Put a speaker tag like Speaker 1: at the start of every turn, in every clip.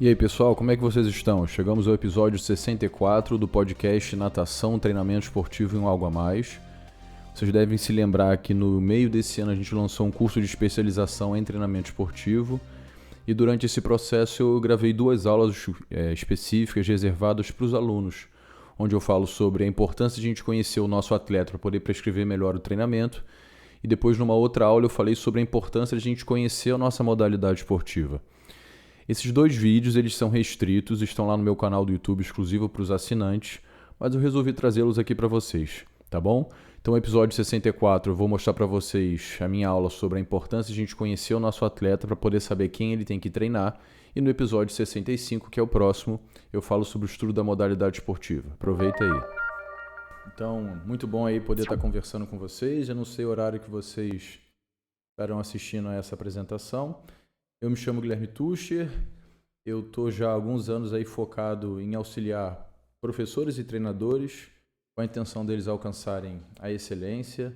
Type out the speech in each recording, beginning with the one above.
Speaker 1: E aí pessoal, como é que vocês estão? Chegamos ao episódio 64 do podcast Natação, Treinamento Esportivo e um Algo a Mais. Vocês devem se lembrar que no meio desse ano a gente lançou um curso de especialização em treinamento esportivo e durante esse processo eu gravei 2 aulas específicas reservadas para os alunos, onde eu falo sobre a importância de a gente conhecer o nosso atleta para poder prescrever melhor o treinamento e depois numa outra aula eu falei sobre a importância de a gente conhecer a nossa modalidade esportiva. Esses 2 vídeos eles são restritos, estão lá no meu canal do YouTube exclusivo para os assinantes, mas eu resolvi trazê-los aqui para vocês, tá bom? Então, no episódio 64 eu vou mostrar para vocês a minha aula sobre a importância de a gente conhecer o nosso atleta para poder saber quem ele tem que treinar. E no episódio 65, que é o próximo, eu falo sobre o estudo da modalidade esportiva. Aproveita aí. Então, muito bom aí poder estar conversando com vocês. Eu não sei o horário que vocês estarão assistindo a essa apresentação. Eu me chamo Guilherme Tucher, eu estou já há alguns anos aí focado em auxiliar professores e treinadores com a intenção deles alcançarem a excelência.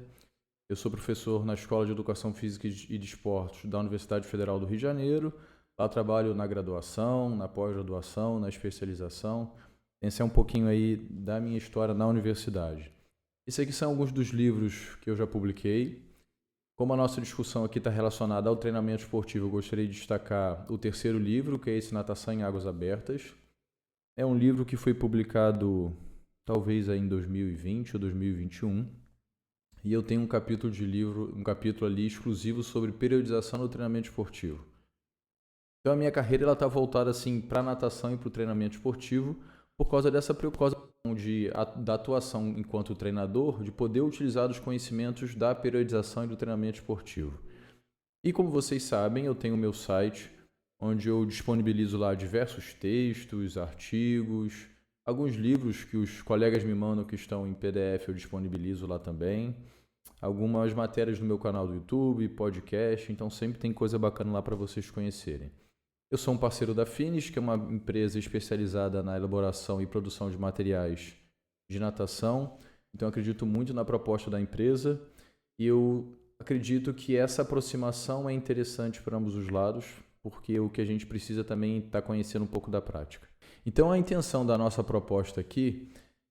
Speaker 1: Eu sou professor na Escola de Educação Física e de Esportes da Universidade Federal do Rio de Janeiro. Lá trabalho na graduação, na pós-graduação, na especialização. Esse é um pouquinho aí da minha história na universidade. Esses aqui são alguns dos livros que eu já publiquei. Como a nossa discussão aqui está relacionada ao treinamento esportivo, eu gostaria de destacar o 3º livro, que é esse Natação em Águas Abertas. É um livro que foi publicado talvez aí em 2020 ou 2021. E eu tenho um capítulo ali exclusivo sobre periodização no treinamento esportivo. Então a minha carreira está voltada assim, para a natação e para o treinamento esportivo por causa dessa preocupação da atuação enquanto treinador, de poder utilizar os conhecimentos da periodização e do treinamento esportivo. E como vocês sabem, eu tenho o meu site, onde eu disponibilizo lá diversos textos, artigos, alguns livros que os colegas me mandam que estão em PDF eu disponibilizo lá também, algumas matérias no meu canal do YouTube, podcast, então sempre tem coisa bacana lá para vocês conhecerem. Eu sou um parceiro da Finish, que é uma empresa especializada na elaboração e produção de materiais de natação. Então, eu acredito muito na proposta da empresa e eu acredito que essa aproximação é interessante para ambos os lados, porque o que a gente precisa também está conhecendo um pouco da prática. Então, a intenção da nossa proposta aqui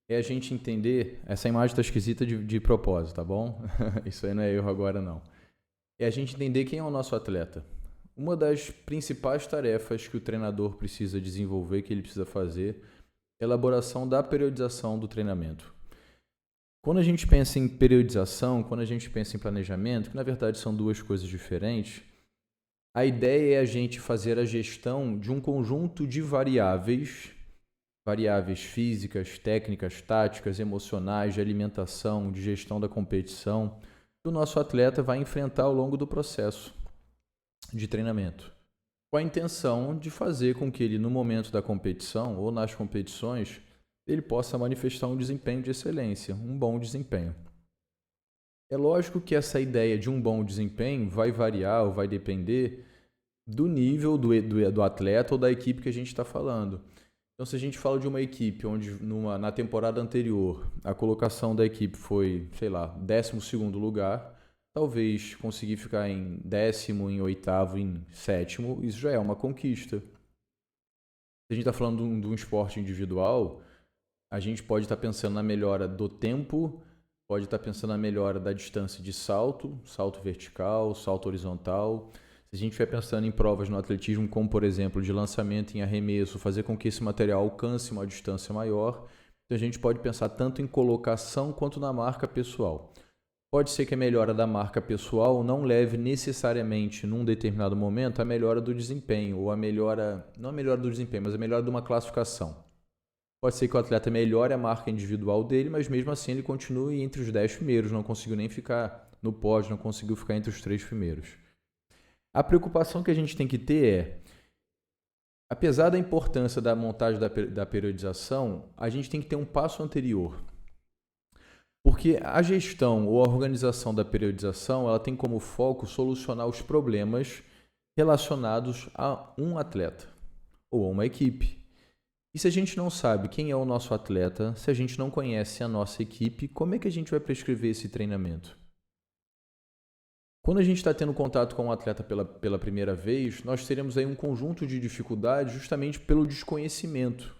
Speaker 1: é a gente entender... Essa imagem está esquisita de propósito, tá bom? Isso aí não é erro agora, não. É a gente entender quem é o nosso atleta. Uma das principais tarefas que o treinador precisa desenvolver, que ele precisa fazer, é a elaboração da periodização do treinamento. Quando a gente pensa em periodização, quando a gente pensa em planejamento, que na verdade são 2 coisas diferentes, a ideia é a gente fazer a gestão de um conjunto de variáveis físicas, técnicas, táticas, emocionais, de alimentação, de gestão da competição, que o nosso atleta vai enfrentar ao longo do processo de treinamento, com a intenção de fazer com que ele, no momento da competição ou nas competições, ele possa manifestar um desempenho de excelência, um bom desempenho. É lógico que essa ideia de um bom desempenho vai variar ou vai depender do nível do atleta ou da equipe que a gente está falando. Então, se a gente fala de uma equipe onde na temporada anterior a colocação da equipe foi, 12º lugar, talvez conseguir ficar em 10º, em 8º, em 7º, isso já é uma conquista. Se a gente está falando de um esporte individual, a gente pode estar pensando na melhora do tempo, pode estar pensando na melhora da distância de salto vertical, salto horizontal. Se a gente estiver pensando em provas no atletismo, como por exemplo de lançamento em arremesso, fazer com que esse material alcance uma distância maior, então a gente pode pensar tanto em colocação quanto na marca pessoal. Pode ser que a melhora da marca pessoal não leve necessariamente, num determinado momento, a melhora do desempenho, ou não a melhora do desempenho, mas a melhora de uma classificação. Pode ser que o atleta melhore a marca individual dele, mas mesmo assim ele continue entre os 10 primeiros, não conseguiu nem ficar no pódio, não conseguiu ficar entre os 3 primeiros. A preocupação que a gente tem que ter é, apesar da importância da montagem da periodização, a gente tem que ter um passo anterior. Porque a gestão ou a organização da periodização, ela tem como foco solucionar os problemas relacionados a um atleta ou a uma equipe. E se a gente não sabe quem é o nosso atleta, se a gente não conhece a nossa equipe, como é que a gente vai prescrever esse treinamento? Quando a gente está tendo contato com um atleta pela primeira vez, nós teremos aí um conjunto de dificuldades justamente pelo desconhecimento.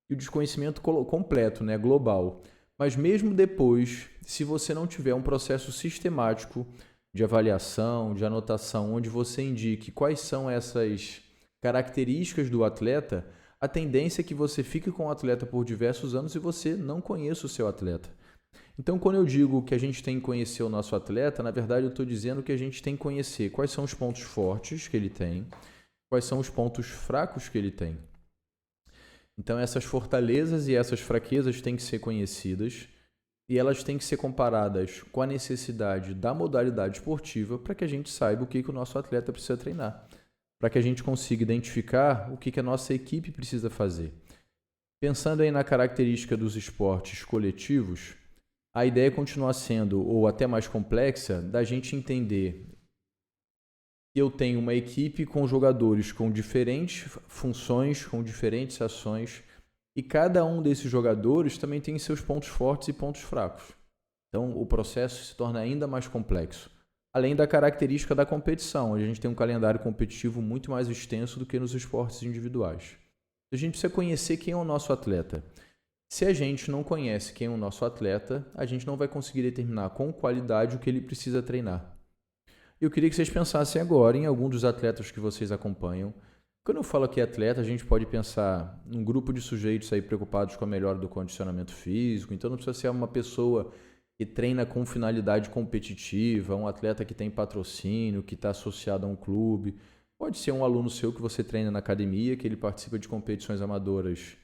Speaker 1: E o desconhecimento completo, né, global. Mas mesmo depois, se você não tiver um processo sistemático de avaliação, de anotação, onde você indique quais são essas características do atleta, a tendência é que você fique com o atleta por diversos anos e você não conheça o seu atleta. Então, quando eu digo que a gente tem que conhecer o nosso atleta, na verdade eu estou dizendo que a gente tem que conhecer quais são os pontos fortes que ele tem, quais são os pontos fracos que ele tem. Então, essas fortalezas e essas fraquezas têm que ser conhecidas e elas têm que ser comparadas com a necessidade da modalidade esportiva para que a gente saiba o que o nosso atleta precisa treinar, para que a gente consiga identificar o que a nossa equipe precisa fazer. Pensando aí na característica dos esportes coletivos, a ideia continua sendo, ou até mais complexa, da gente entender que eu tenho uma equipe com jogadores com diferentes funções, com diferentes ações, e cada um desses jogadores também tem seus pontos fortes e pontos fracos. Então, o processo se torna ainda mais complexo. Além da característica da competição, a gente tem um calendário competitivo muito mais extenso do que nos esportes individuais. A gente precisa conhecer quem é o nosso atleta. Se a gente não conhece quem é o nosso atleta, a gente não vai conseguir determinar com qualidade o que ele precisa treinar. Eu queria que vocês pensassem agora em algum dos atletas que vocês acompanham. Quando eu falo aqui atleta, a gente pode pensar num grupo de sujeitos aí preocupados com a melhora do condicionamento físico. Então não precisa ser uma pessoa que treina com finalidade competitiva, um atleta que tem patrocínio, que está associado a um clube. Pode ser um aluno seu que você treina na academia, que ele participa de competições amadoras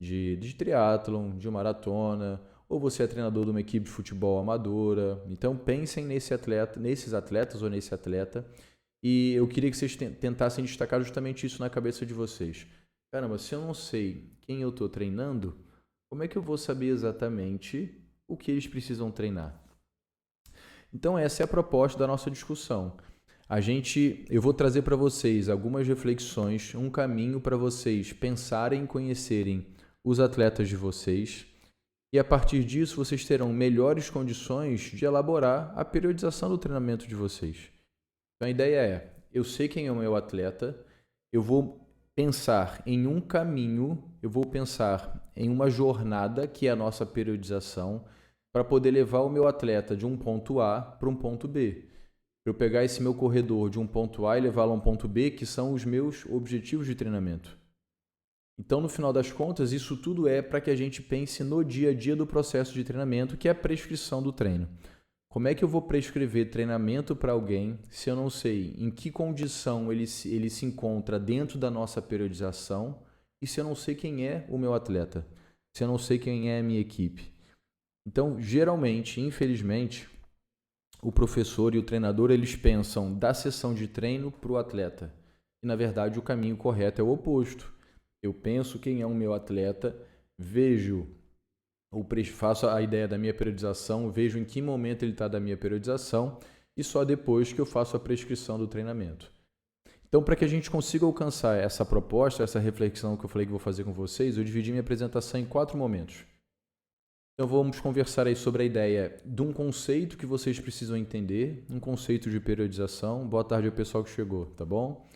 Speaker 1: de triatlon, de maratona, ou você é treinador de uma equipe de futebol amadora. Então pensem nesses atletas ou nesse atleta, e eu queria que vocês tentassem destacar justamente isso na cabeça de vocês. Caramba, se eu não sei quem eu estou treinando, como é que eu vou saber exatamente o que eles precisam treinar? Então essa é a proposta da nossa discussão. Eu vou trazer para vocês algumas reflexões, um caminho para vocês pensarem e conhecerem os atletas de vocês, e a partir disso vocês terão melhores condições de elaborar a periodização do treinamento de vocês. Então a ideia é, eu sei quem é o meu atleta, eu vou pensar em um caminho, eu vou pensar em uma jornada, que é a nossa periodização, para poder levar o meu atleta de um ponto A para um ponto B. Para eu pegar esse meu corredor de um ponto A e levá-lo a um ponto B, que são os meus objetivos de treinamento. Então, no final das contas, isso tudo é para que a gente pense no dia a dia do processo de treinamento, que é a prescrição do treino. Como é que eu vou prescrever treinamento para alguém se eu não sei em que condição ele se encontra dentro da nossa periodização e se eu não sei quem é o meu atleta, se eu não sei quem é a minha equipe? Então, geralmente, infelizmente, o professor e o treinador eles pensam da sessão de treino para o atleta. E, na verdade, o caminho correto é o oposto. Eu penso quem é o meu atleta, faço a ideia da minha periodização, vejo em que momento ele está da minha periodização e só depois que eu faço a prescrição do treinamento. Então, para que a gente consiga alcançar essa proposta, essa reflexão que eu falei que vou fazer com vocês, eu dividi minha apresentação em 4 momentos. Então, vamos conversar aí sobre a ideia de um conceito que vocês precisam entender, um conceito de periodização. Boa tarde ao pessoal que chegou, tá bom?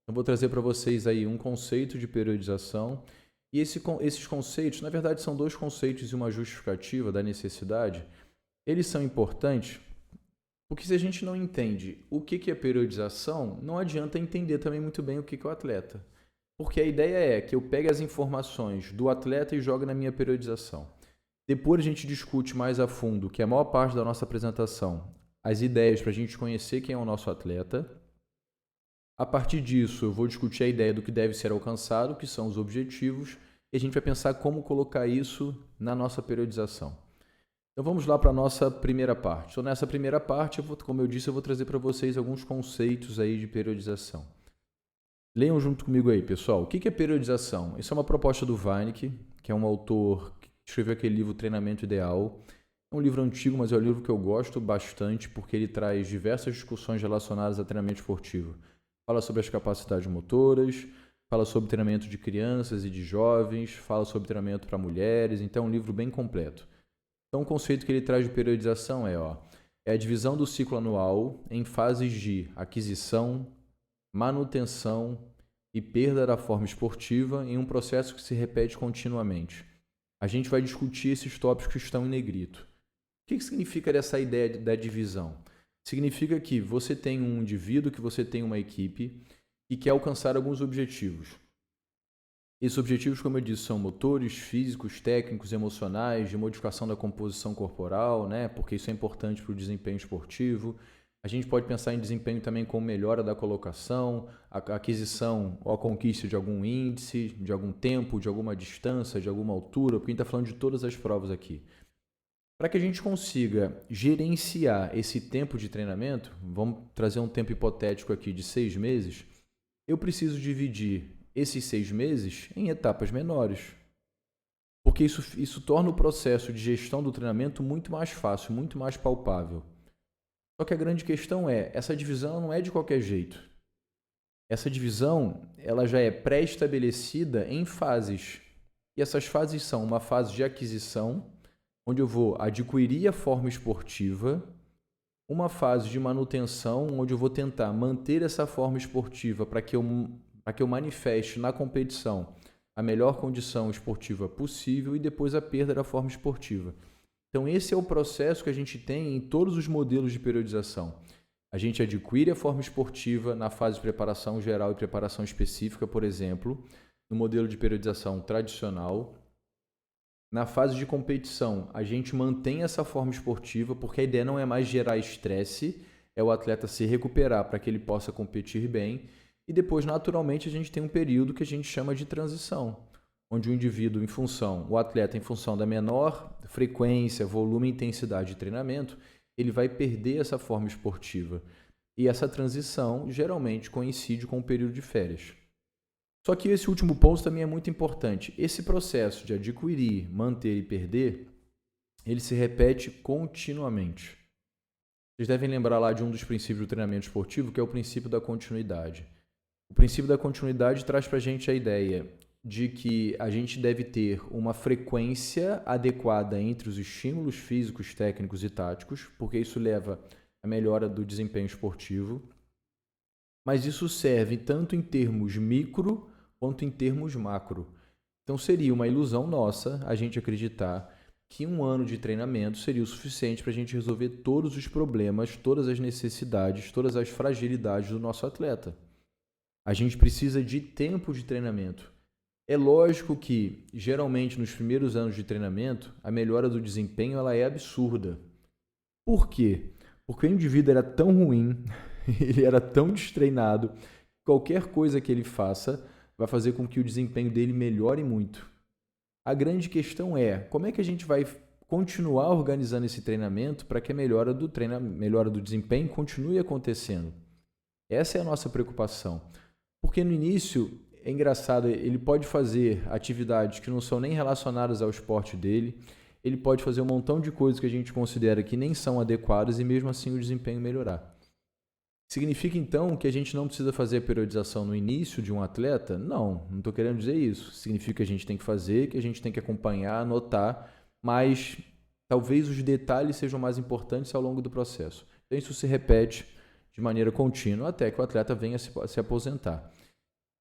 Speaker 1: Eu vou trazer para vocês aí um conceito de periodização e esses conceitos, na verdade, são 2 conceitos e uma justificativa da necessidade. Eles são importantes porque se a gente não entende o que é periodização, não adianta entender também muito bem o que é o atleta. Porque a ideia é que eu pegue as informações do atleta e jogue na minha periodização. Depois a gente discute mais a fundo, que é a maior parte da nossa apresentação, as ideias para a gente conhecer quem é o nosso atleta. A partir disso, eu vou discutir a ideia do que deve ser alcançado, que são os objetivos, e a gente vai pensar como colocar isso na nossa periodização. Então vamos lá para a nossa primeira parte. Então nessa primeira parte, como eu disse, eu vou trazer para vocês alguns conceitos aí de periodização. Leiam junto comigo aí, pessoal. O que é periodização? Isso é uma proposta do Wernicke, que é um autor que escreveu aquele livro Treinamento Ideal. É um livro antigo, mas é um livro que eu gosto bastante porque ele traz diversas discussões relacionadas a treinamento esportivo. Fala sobre as capacidades motoras, fala sobre treinamento de crianças e de jovens, fala sobre treinamento para mulheres, então é um livro bem completo. Então o conceito que ele traz de periodização é a divisão do ciclo anual em fases de aquisição, manutenção e perda da forma esportiva em um processo que se repete continuamente. A gente vai discutir esses tópicos que estão em negrito. O que significa essa ideia da divisão? Significa que você tem um indivíduo, que você tem uma equipe e quer alcançar alguns objetivos. Esses objetivos, como eu disse, são motores, físicos, técnicos, emocionais, de modificação da composição corporal, né? Porque isso é importante para o desempenho esportivo. A gente pode pensar em desempenho também como melhora da colocação, a aquisição ou a conquista de algum índice, de algum tempo, de alguma distância, de alguma altura, porque a gente está falando de todas as provas aqui. Para que a gente consiga gerenciar esse tempo de treinamento, vamos trazer um tempo hipotético aqui de 6 meses, eu preciso dividir esses 6 meses em etapas menores. Porque isso torna o processo de gestão do treinamento muito mais fácil, muito mais palpável. Só que a grande questão é, essa divisão não é de qualquer jeito. Essa divisão ela já é pré-estabelecida em fases. E essas fases são uma fase de aquisição, onde eu vou adquirir a forma esportiva, uma fase de manutenção, onde eu vou tentar manter essa forma esportiva para que eu manifeste na competição a melhor condição esportiva possível e depois a perda da forma esportiva. Então esse é o processo que a gente tem em todos os modelos de periodização. A gente adquire a forma esportiva na fase de preparação geral e preparação específica, por exemplo, no modelo de periodização tradicional. Na fase de competição, a gente mantém essa forma esportiva porque a ideia não é mais gerar estresse, é o atleta se recuperar para que ele possa competir bem. E depois, naturalmente, a gente tem um período que a gente chama de transição, onde o indivíduo, o atleta, em função da menor frequência, volume e intensidade de treinamento, ele vai perder essa forma esportiva. E essa transição geralmente coincide com o período de férias. Só que esse último ponto também é muito importante. Esse processo de adquirir, manter e perder, ele se repete continuamente. Vocês devem lembrar lá de um dos princípios do treinamento esportivo, que é o princípio da continuidade. O princípio da continuidade traz para a gente a ideia de que a gente deve ter uma frequência adequada entre os estímulos físicos, técnicos e táticos, porque isso leva à melhora do desempenho esportivo. Mas isso serve tanto em termos micro quanto em termos macro. Então seria uma ilusão nossa a gente acreditar que um ano de treinamento seria o suficiente para a gente resolver todos os problemas, todas as necessidades, todas as fragilidades do nosso atleta. A gente precisa de tempo de treinamento. É lógico que, geralmente, nos primeiros anos de treinamento, a melhora do desempenho ela é absurda. Por quê? Porque o indivíduo era tão ruim, ele era tão destreinado, qualquer coisa que ele faça vai fazer com que o desempenho dele melhore muito. A grande questão é, como é que a gente vai continuar organizando esse treinamento para que a melhora do desempenho continue acontecendo? Essa é a nossa preocupação. Porque no início, é engraçado, ele pode fazer atividades que não são nem relacionadas ao esporte dele, ele pode fazer um montão de coisas que a gente considera que nem são adequadas e mesmo assim o desempenho melhorar. Significa então que a gente não precisa fazer a periodização no início de um atleta? Não estou querendo dizer isso. Significa que a gente tem que fazer, que a gente tem que acompanhar, anotar, mas talvez os detalhes sejam mais importantes ao longo do processo. Então isso se repete de maneira contínua até que o atleta venha se aposentar.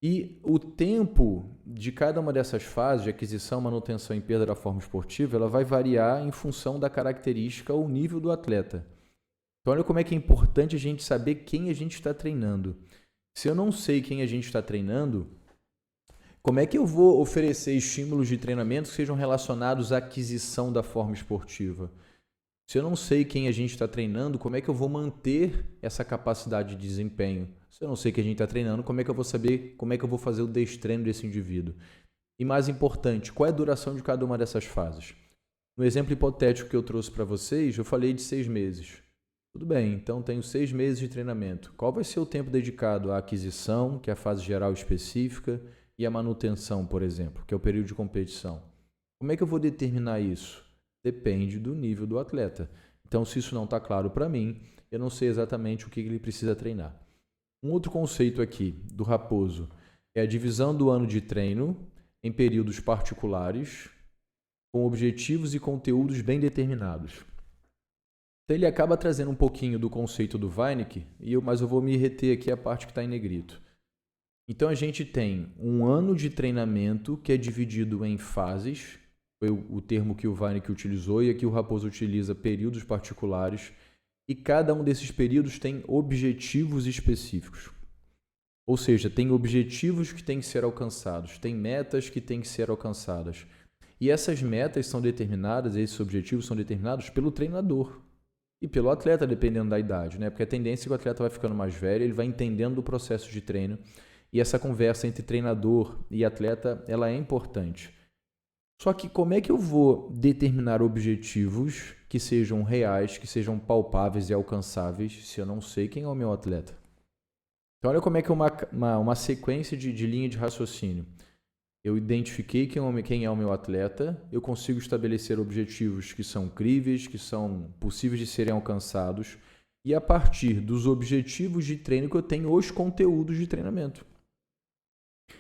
Speaker 1: E o tempo de cada uma dessas fases, de aquisição, manutenção e perda da forma esportiva, ela vai variar em função da característica ou nível do atleta. Então olha como é que é importante a gente saber quem a gente está treinando. Se eu não sei quem a gente está treinando, como é que eu vou oferecer estímulos de treinamento que sejam relacionados à aquisição da forma esportiva? Se eu não sei quem a gente está treinando, como é que eu vou manter essa capacidade de desempenho? Se eu não sei quem a gente está treinando, como é que eu vou saber como é que eu vou fazer o destreino desse indivíduo? E mais importante, qual é a duração de cada uma dessas fases? No exemplo hipotético que eu trouxe para vocês, eu falei de 6 meses. Tudo bem, então tenho 6 meses de treinamento. Qual vai ser o tempo dedicado à aquisição, que é a fase geral específica, e à manutenção, por exemplo, que é o período de competição? Como é que eu vou determinar isso? Depende do nível do atleta. Então, se isso não está claro para mim, eu não sei exatamente o que ele precisa treinar. Um outro conceito aqui do Raposo é a divisão do ano de treino em períodos particulares, com objetivos e conteúdos bem determinados. Então ele acaba trazendo um pouquinho do conceito do Weinicke, mas eu vou me reter aqui a parte que está em negrito. Então a gente tem um ano de treinamento que é dividido em fases, foi o termo que o Weinicke utilizou, e aqui o Raposo utiliza períodos particulares, e cada um desses períodos tem objetivos específicos. Ou seja, tem objetivos que têm que ser alcançados, tem metas que têm que ser alcançadas. E essas metas são determinadas, esses objetivos são determinados pelo treinador e pelo atleta, dependendo da idade, né? Porque a tendência é que o atleta vai ficando mais velho, ele vai entendendo o processo de treino, e essa conversa entre treinador e atleta, ela é importante. Só que como é que eu vou determinar objetivos que sejam reais, que sejam palpáveis e alcançáveis, se eu não sei quem é o meu atleta? Então olha como é que é uma sequência de linha de raciocínio. Eu identifiquei quem é o meu atleta, eu consigo estabelecer objetivos que são críveis, que são possíveis de serem alcançados, e a partir dos objetivos de treino que eu tenho, os conteúdos de treinamento.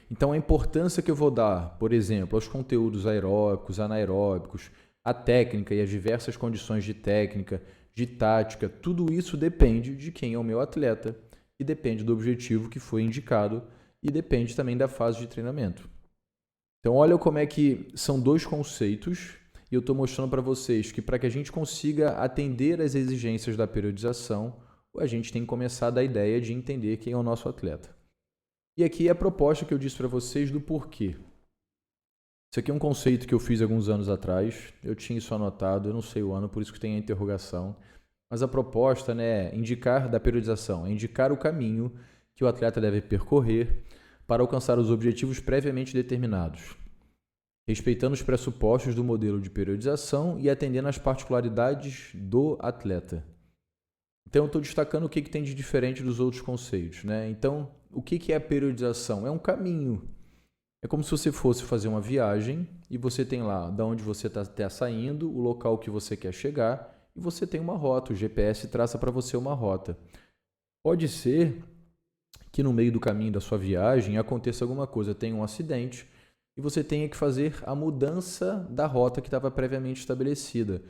Speaker 1: Então a importância que eu vou dar, por exemplo, aos conteúdos aeróbicos, anaeróbicos, a técnica e as diversas condições de técnica, de tática, tudo isso depende de quem é o meu atleta e depende do objetivo que foi indicado e depende também da fase de treinamento. Então olha como é que são dois conceitos e eu estou mostrando para vocês que para que a gente consiga atender às exigências da periodização, a gente tem que começar da ideia de entender quem é o nosso atleta. E aqui é a proposta que eu disse para vocês do porquê. Isso aqui é um conceito que eu fiz alguns anos atrás, eu tinha isso anotado, eu não sei o ano, por isso que tem a interrogação. Mas a proposta, né, é indicar da periodização, é indicar o caminho que o atleta deve percorrer para alcançar os objetivos previamente determinados, respeitando os pressupostos do modelo de periodização e atendendo às particularidades do atleta. Então, eu estou destacando o que tem de diferente dos outros conceitos, né? Então, o que é a periodização? É um caminho. É como se você fosse fazer uma viagem e você tem lá de onde você está saindo, o local que você quer chegar e você tem uma rota. O GPS traça para você uma rota. Pode ser que no meio do caminho da sua viagem aconteça alguma coisa, tenha um acidente e você tenha que fazer a mudança da rota que estava previamente estabelecida.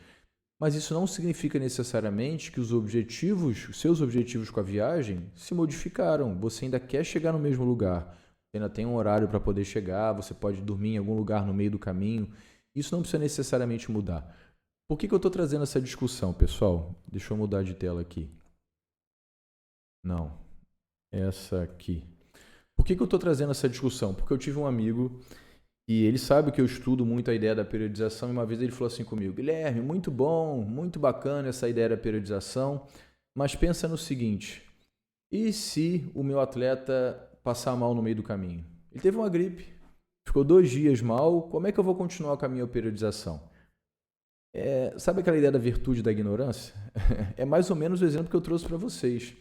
Speaker 1: Mas isso não significa necessariamente que os seus objetivos com a viagem se modificaram. Você ainda quer chegar no mesmo lugar. Você ainda tem um horário para poder chegar, você pode dormir em algum lugar no meio do caminho. Isso não precisa necessariamente mudar. Por que eu estou trazendo essa discussão, pessoal? Deixa eu mudar de tela aqui. Não, essa aqui. Por que eu estou trazendo essa discussão? Porque eu tive um amigo e ele sabe que eu estudo muito a ideia da periodização e uma vez ele falou assim comigo: Guilherme, muito bom, muito bacana essa ideia da periodização, mas pensa no seguinte, e se o meu atleta passar mal no meio do caminho? Ele teve uma gripe, ficou 2 dias mal, como é que eu vou continuar com a minha periodização? Sabe aquela ideia da virtude da ignorância? É mais ou menos o exemplo que eu trouxe para vocês.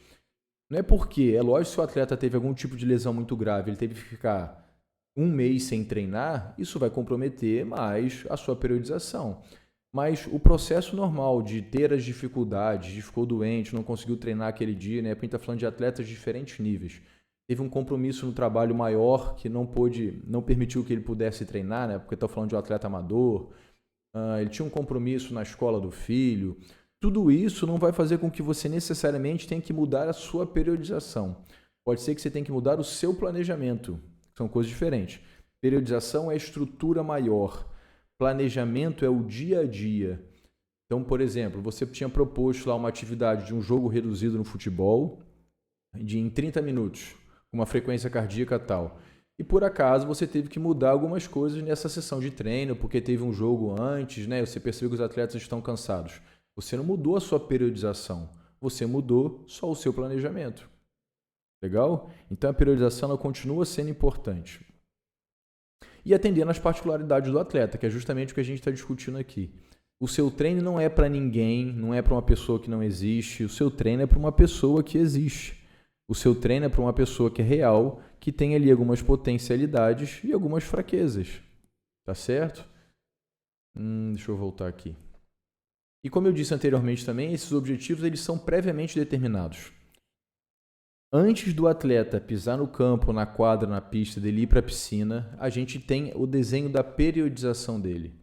Speaker 1: Não é porque, é lógico, se o atleta teve algum tipo de lesão muito grave, ele teve que ficar 1 mês sem treinar, isso vai comprometer mais a sua periodização. Mas o processo normal de ter as dificuldades, de ficou doente, não conseguiu treinar aquele dia, né? Porque a gente está falando de atletas de diferentes níveis. Teve um compromisso no trabalho maior que não permitiu que ele pudesse treinar, né? Porque está falando de um atleta amador. Ele tinha um compromisso na escola do filho. Tudo isso não vai fazer com que você necessariamente tenha que mudar a sua periodização. Pode ser que você tenha que mudar o seu planejamento. São coisas diferentes. Periodização é a estrutura maior. Planejamento é o dia a dia. Então, por exemplo, você tinha proposto lá uma atividade de um jogo reduzido no futebol em 30 minutos, com uma frequência cardíaca tal. E por acaso você teve que mudar algumas coisas nessa sessão de treino, porque teve um jogo antes, né? Você percebeu que os atletas estão cansados. Você não mudou a sua periodização, você mudou só o seu planejamento. Legal? Então a periodização ela continua sendo importante. E atendendo às particularidades do atleta, que é justamente o que a gente está discutindo aqui. O seu treino não é para ninguém, não é para uma pessoa que não existe, o seu treino é para uma pessoa que existe. O seu treino é para uma pessoa que é real, que tem ali algumas potencialidades e algumas fraquezas. Tá certo? Deixa eu voltar aqui. E como eu disse anteriormente também, esses objetivos eles são previamente determinados. Antes do atleta pisar no campo, na quadra, na pista, dele ir para a piscina, a gente tem o desenho da periodização dele.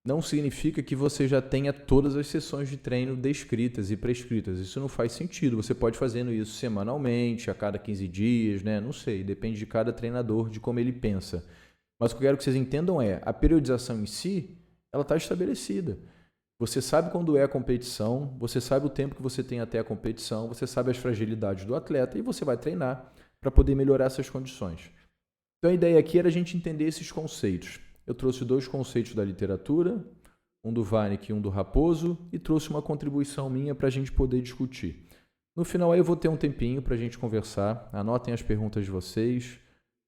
Speaker 1: não significa que você já tenha todas as sessões de treino descritas e prescritas. Isso não faz sentido. Você pode fazendo isso semanalmente, a cada 15 dias, né? Não sei, depende de cada treinador, de como ele pensa. Mas o que eu quero que vocês entendam é, a periodização em si, ela está estabelecida. Você sabe quando é a competição, você sabe o tempo que você tem até a competição, você sabe as fragilidades do atleta e você vai treinar para poder melhorar essas condições. Então a ideia aqui era a gente entender esses conceitos. Eu trouxe 2 conceitos da literatura, um do Vanek e um do Raposo, e trouxe uma contribuição minha para a gente poder discutir. No final aí eu vou ter um tempinho para a gente conversar, anotem as perguntas de vocês,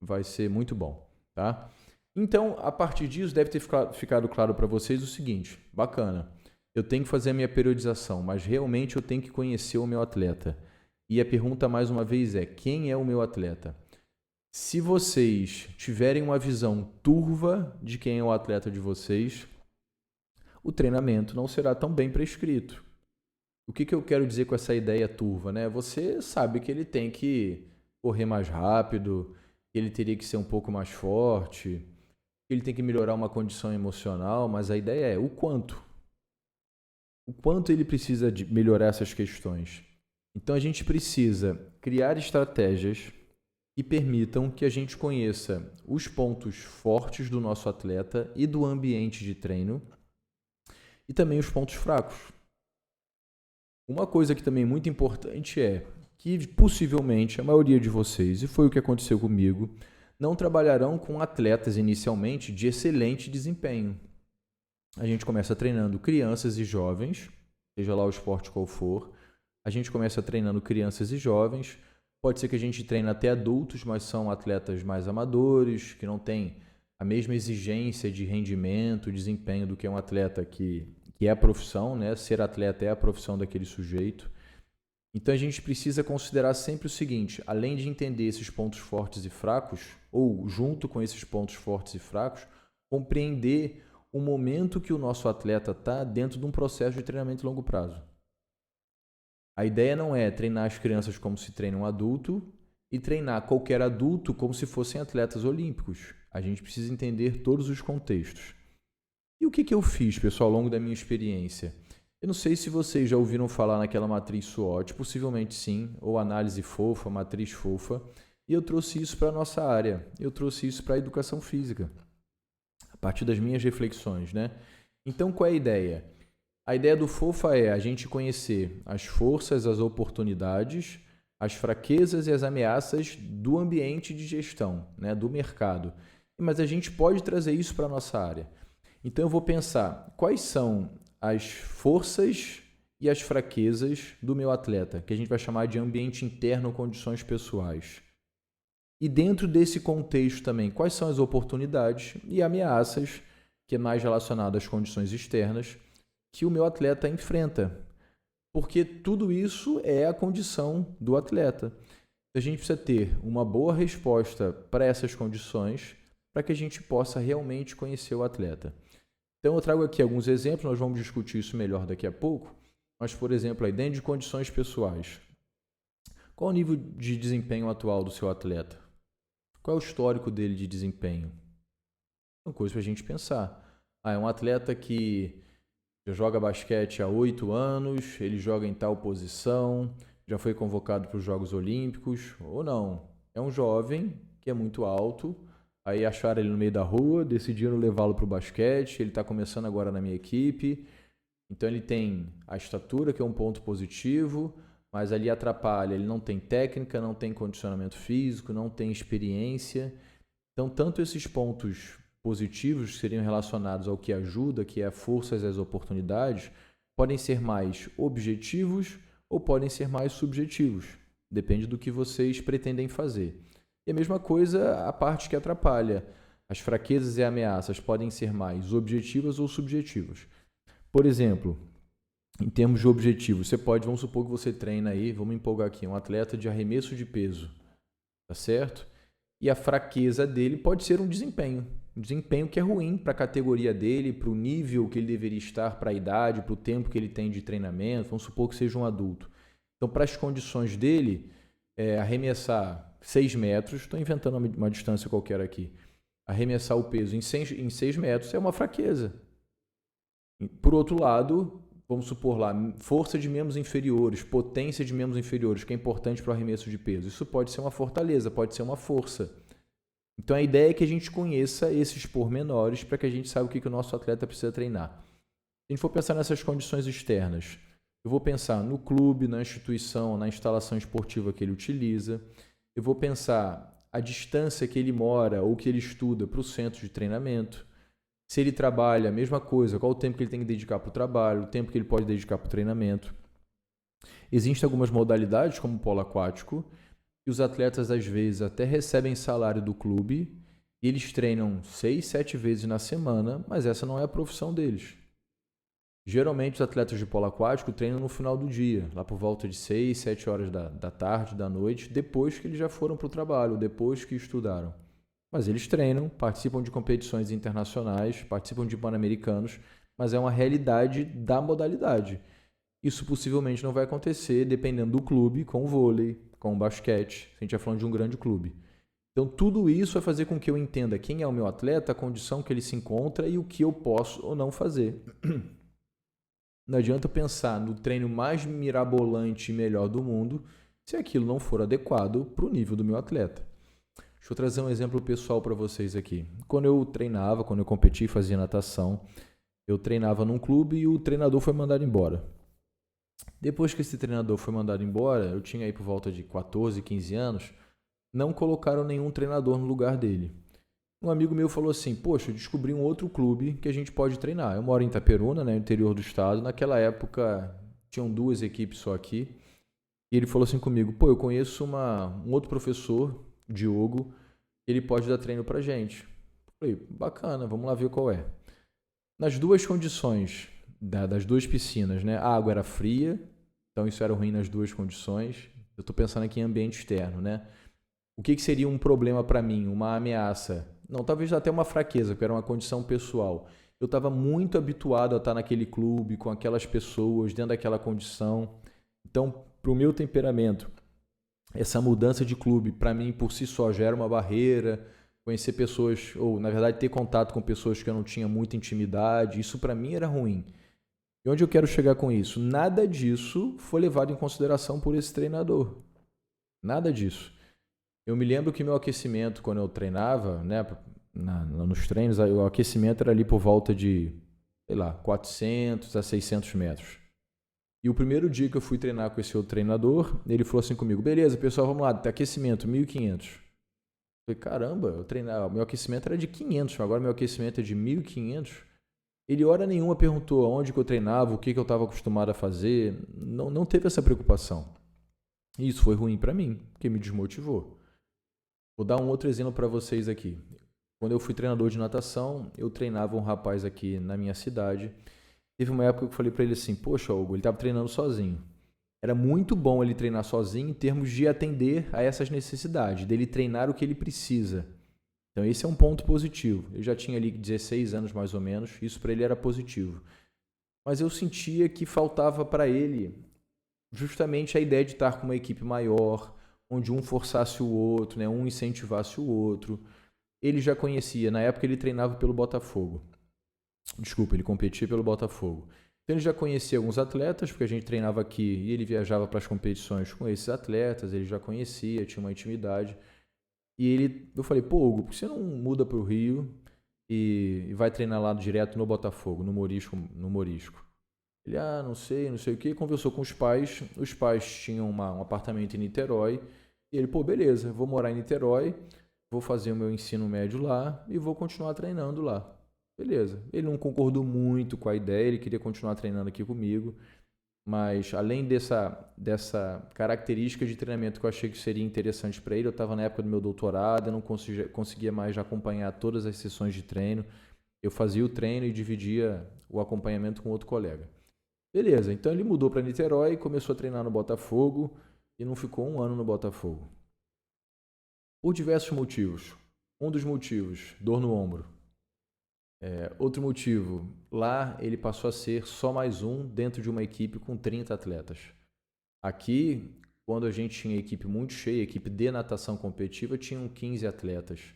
Speaker 1: vai ser muito bom, tá? Então, a partir disso, deve ter ficado claro para vocês o seguinte, bacana, eu tenho que fazer a minha periodização, mas realmente eu tenho que conhecer o meu atleta. E a pergunta mais uma vez é, quem é o meu atleta? Se vocês tiverem uma visão turva de quem é o atleta de vocês, o treinamento não será tão bem prescrito. O que eu quero dizer com essa ideia turva, né? Você sabe que ele tem que correr mais rápido, que ele teria que ser um pouco mais forte, que ele tem que melhorar uma condição emocional, mas a ideia é o quanto. O quanto ele precisa de melhorar essas questões. Então a gente precisa criar estratégias que permitam que a gente conheça os pontos fortes do nosso atleta e do ambiente de treino e também os pontos fracos. Uma coisa que também é muito importante é que possivelmente a maioria de vocês, e foi o que aconteceu comigo, não trabalharão com atletas inicialmente de excelente desempenho. A gente começa treinando crianças e jovens, seja lá o esporte qual for, a gente começa treinando crianças e jovens, pode ser que a gente treine até adultos, mas são atletas mais amadores, que não têm a mesma exigência de rendimento, desempenho do que um atleta que é a profissão, né? Ser atleta é a profissão daquele sujeito. Então a gente precisa considerar sempre o seguinte, além de entender esses pontos fortes e fracos, ou junto com esses pontos fortes e fracos, compreender o momento que o nosso atleta está dentro de um processo de treinamento de longo prazo. A ideia não é treinar as crianças como se treina um adulto e treinar qualquer adulto como se fossem atletas olímpicos. A gente precisa entender todos os contextos. E o que eu fiz, pessoal, ao longo da minha experiência? Eu não sei se vocês já ouviram falar naquela matriz SWOT, possivelmente sim, ou análise fofa, matriz fofa, e eu trouxe isso para a nossa área, eu trouxe isso para a educação física, a partir das minhas reflexões, né? Então, qual é a ideia? A ideia do FOFA é a gente conhecer as forças, as oportunidades, as fraquezas e as ameaças do ambiente de gestão, né, do mercado. Mas a gente pode trazer isso para a nossa área. Então eu vou pensar quais são as forças e as fraquezas do meu atleta, que a gente vai chamar de ambiente interno, condições pessoais. E dentro desse contexto também, quais são as oportunidades e ameaças, que é mais relacionado às condições externas, que o meu atleta enfrenta. Porque tudo isso é a condição do atleta. A gente precisa ter uma boa resposta para essas condições para que a gente possa realmente conhecer o atleta. Então eu trago aqui alguns exemplos, nós vamos discutir isso melhor daqui a pouco, mas por exemplo, aí dentro de condições pessoais. Qual o nível de desempenho atual do seu atleta? Qual é o histórico dele de desempenho? São coisas para a gente pensar. É um atleta que já joga basquete há 8 anos, ele joga em tal posição, já foi convocado para os Jogos Olímpicos, ou não. É um jovem que é muito alto, aí acharam ele no meio da rua, decidiram levá-lo para o basquete, ele está começando agora na minha equipe, então ele tem a estatura, que é um ponto positivo, mas ali atrapalha, ele não tem técnica, não tem condicionamento físico, não tem experiência. Então, tanto esses pontos positivos que seriam relacionados ao que ajuda, que é as forças e as oportunidades, podem ser mais objetivos ou podem ser mais subjetivos. Depende do que vocês pretendem fazer. E a mesma coisa a parte que atrapalha. As fraquezas e ameaças podem ser mais objetivas ou subjetivas. Por exemplo, em termos de objetivos, vamos supor que você treina aí, vamos empolgar aqui, um atleta de arremesso de peso, tá certo? E a fraqueza dele pode ser um desempenho que é ruim para a categoria dele, para o nível que ele deveria estar, para a idade, para o tempo que ele tem de treinamento, vamos supor que seja um adulto. Então, para as condições dele, arremessar 6 metros, estou inventando uma distância qualquer aqui, arremessar o peso em 6 metros é uma fraqueza. Por outro lado, vamos supor lá, força de membros inferiores, potência de membros inferiores, que é importante para o arremesso de peso. Isso pode ser uma fortaleza, pode ser uma força. Então a ideia é que a gente conheça esses pormenores para que a gente saiba o que o nosso atleta precisa treinar. Se a gente for pensar nessas condições externas, eu vou pensar no clube, na instituição, na instalação esportiva que ele utiliza. Eu vou pensar a distância que ele mora ou que ele estuda para o centro de treinamento. Se ele trabalha, a mesma coisa, qual o tempo que ele tem que dedicar para o trabalho, o tempo que ele pode dedicar para o treinamento. Existem algumas modalidades, como o polo aquático, e os atletas às vezes até recebem salário do clube e eles treinam 6, 7 vezes na semana, mas essa não é a profissão deles. Geralmente os atletas de polo aquático treinam no final do dia, lá por volta de 6, 7 horas da tarde, da noite, depois que eles já foram para o trabalho, depois que estudaram. Mas eles treinam, participam de competições internacionais, participam de pan-americanos, mas é uma realidade da modalidade. Isso possivelmente não vai acontecer dependendo do clube, com o vôlei, com o basquete, se a gente está falando de um grande clube. Então tudo isso vai fazer com que eu entenda quem é o meu atleta, a condição que ele se encontra e o que eu posso ou não fazer. Não adianta pensar no treino mais mirabolante e melhor do mundo se aquilo não for adequado para o nível do meu atleta. Deixa eu trazer um exemplo pessoal para vocês aqui. Quando eu treinava, quando eu competi e fazia natação, eu treinava num clube e o treinador foi mandado embora. Depois que esse treinador foi mandado embora, eu tinha aí por volta de 14, 15 anos, não colocaram nenhum treinador no lugar dele. Um amigo meu falou assim, poxa, eu descobri um outro clube que a gente pode treinar. Eu moro em Itaperuna, né, no interior do estado. Naquela época, tinham 2 equipes só aqui. E ele falou assim comigo, pô, eu conheço um outro professor, Diogo, ele pode dar treino pra gente. Eu falei, bacana, vamos lá ver qual é. Nas 2 condições das 2 piscinas, né, a água era fria, então isso era ruim nas 2 condições. Eu estou pensando aqui em ambiente externo, né? O que seria um problema para mim, uma ameaça? Não, talvez até uma fraqueza, porque era uma condição pessoal. Eu estava muito habituado a estar naquele clube, com aquelas pessoas, dentro daquela condição. Então, para o meu temperamento, essa mudança de clube, para mim, por si só, já era uma barreira. Conhecer pessoas, ou na verdade ter contato com pessoas que eu não tinha muita intimidade, isso para mim era ruim. E onde eu quero chegar com isso? Nada disso foi levado em consideração por esse treinador. Nada disso. Eu me lembro que meu aquecimento, quando eu treinava, né, nos treinos, o aquecimento era ali por volta de, sei lá, 400 a 600 metros. E o primeiro dia que eu fui treinar com esse outro treinador, ele falou assim comigo, beleza, pessoal, vamos lá, aquecimento, 1.500. Eu falei, caramba, eu treinava, meu aquecimento era de 500, agora meu aquecimento é de 1.500. Ele, hora nenhuma, perguntou onde que eu treinava, o que eu estava acostumado a fazer. Não teve essa preocupação. E isso foi ruim para mim, porque me desmotivou. Vou dar um outro exemplo para vocês aqui. Quando eu fui treinador de natação, eu treinava um rapaz aqui na minha cidade. Teve uma época que eu falei para ele assim, poxa, Hugo, ele estava treinando sozinho. Era muito bom ele treinar sozinho em termos de atender a essas necessidades, dele treinar o que ele precisa. Então esse é um ponto positivo. Eu já tinha ali 16 anos mais ou menos, isso para ele era positivo. Mas eu sentia que faltava para ele justamente a ideia de estar com uma equipe maior, onde um forçasse o outro, né? Um incentivasse o outro. Ele já conhecia, na época ele treinava pelo Botafogo. Desculpa, ele competia pelo Botafogo. Então ele já conhecia alguns atletas, porque a gente treinava aqui e ele viajava para as competições com esses atletas, ele já conhecia, tinha uma intimidade. E eu falei, pô, Hugo, por que você não muda para o Rio e vai treinar lá direto no Botafogo, no Morisco? Ele, não sei o que, conversou com os pais tinham um apartamento em Niterói, e ele, pô, beleza, vou morar em Niterói, vou fazer o meu ensino médio lá e vou continuar treinando lá. Beleza. Ele não concordou muito com a ideia, ele queria continuar treinando aqui comigo, mas além dessa característica de treinamento que eu achei que seria interessante para ele, eu estava na época do meu doutorado, eu não conseguia mais acompanhar todas as sessões de treino, eu fazia o treino e dividia o acompanhamento com outro colega. Beleza, então ele mudou para Niterói, começou a treinar no Botafogo e não ficou 1 ano no Botafogo. Por diversos motivos. Um dos motivos, dor no ombro. Outro motivo, lá ele passou a ser só mais um dentro de uma equipe com 30 atletas. Aqui, quando a gente tinha equipe muito cheia, equipe de natação competitiva, tinham 15 atletas.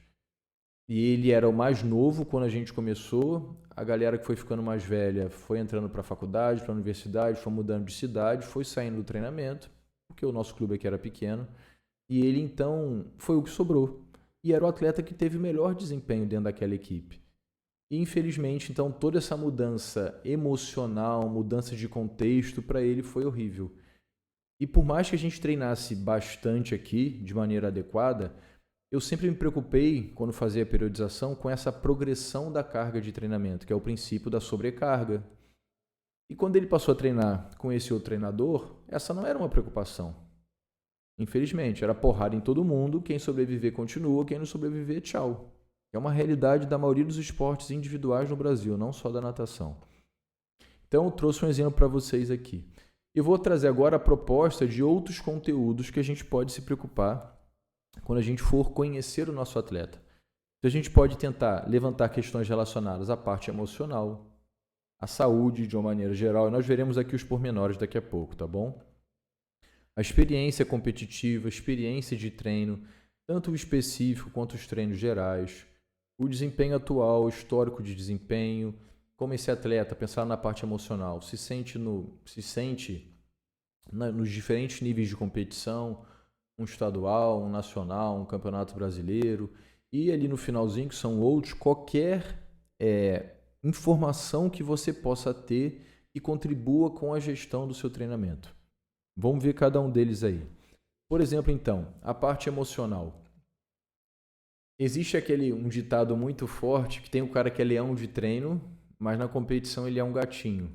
Speaker 1: E ele era o mais novo quando a gente começou. A galera que foi ficando mais velha foi entrando para a faculdade, para a universidade, foi mudando de cidade, foi saindo do treinamento, porque o nosso clube aqui era pequeno. E ele, então, foi o que sobrou. E era o atleta que teve o melhor desempenho dentro daquela equipe. E, infelizmente, então, toda essa mudança emocional, mudança de contexto, para ele foi horrível. E por mais que a gente treinasse bastante aqui, de maneira adequada, eu sempre me preocupei, quando fazia a periodização, com essa progressão da carga de treinamento, que é o princípio da sobrecarga. E quando ele passou a treinar com esse outro treinador, essa não era uma preocupação. Infelizmente, era porrada em todo mundo, quem sobreviver continua, quem não sobreviver, tchau. É uma realidade da maioria dos esportes individuais no Brasil, não só da natação. Então, eu trouxe um exemplo para vocês aqui. Eu vou trazer agora a proposta de outros conteúdos que a gente pode se preocupar quando a gente for conhecer o nosso atleta. Então, a gente pode tentar levantar questões relacionadas à parte emocional, à saúde de uma maneira geral, e nós veremos aqui os pormenores daqui a pouco, tá bom? A experiência competitiva, a experiência de treino, tanto o específico quanto os treinos gerais, o desempenho atual, o histórico de desempenho, como esse atleta, pensar na parte emocional, se sente nos diferentes níveis de competição, um estadual, um nacional, um campeonato brasileiro, e ali no finalzinho, que são outros, qualquer informação que você possa ter e contribua com a gestão do seu treinamento. Vamos ver cada um deles aí. Por exemplo, então, a parte emocional. Existe um ditado muito forte que tem um cara que é leão de treino, mas na competição ele é um gatinho.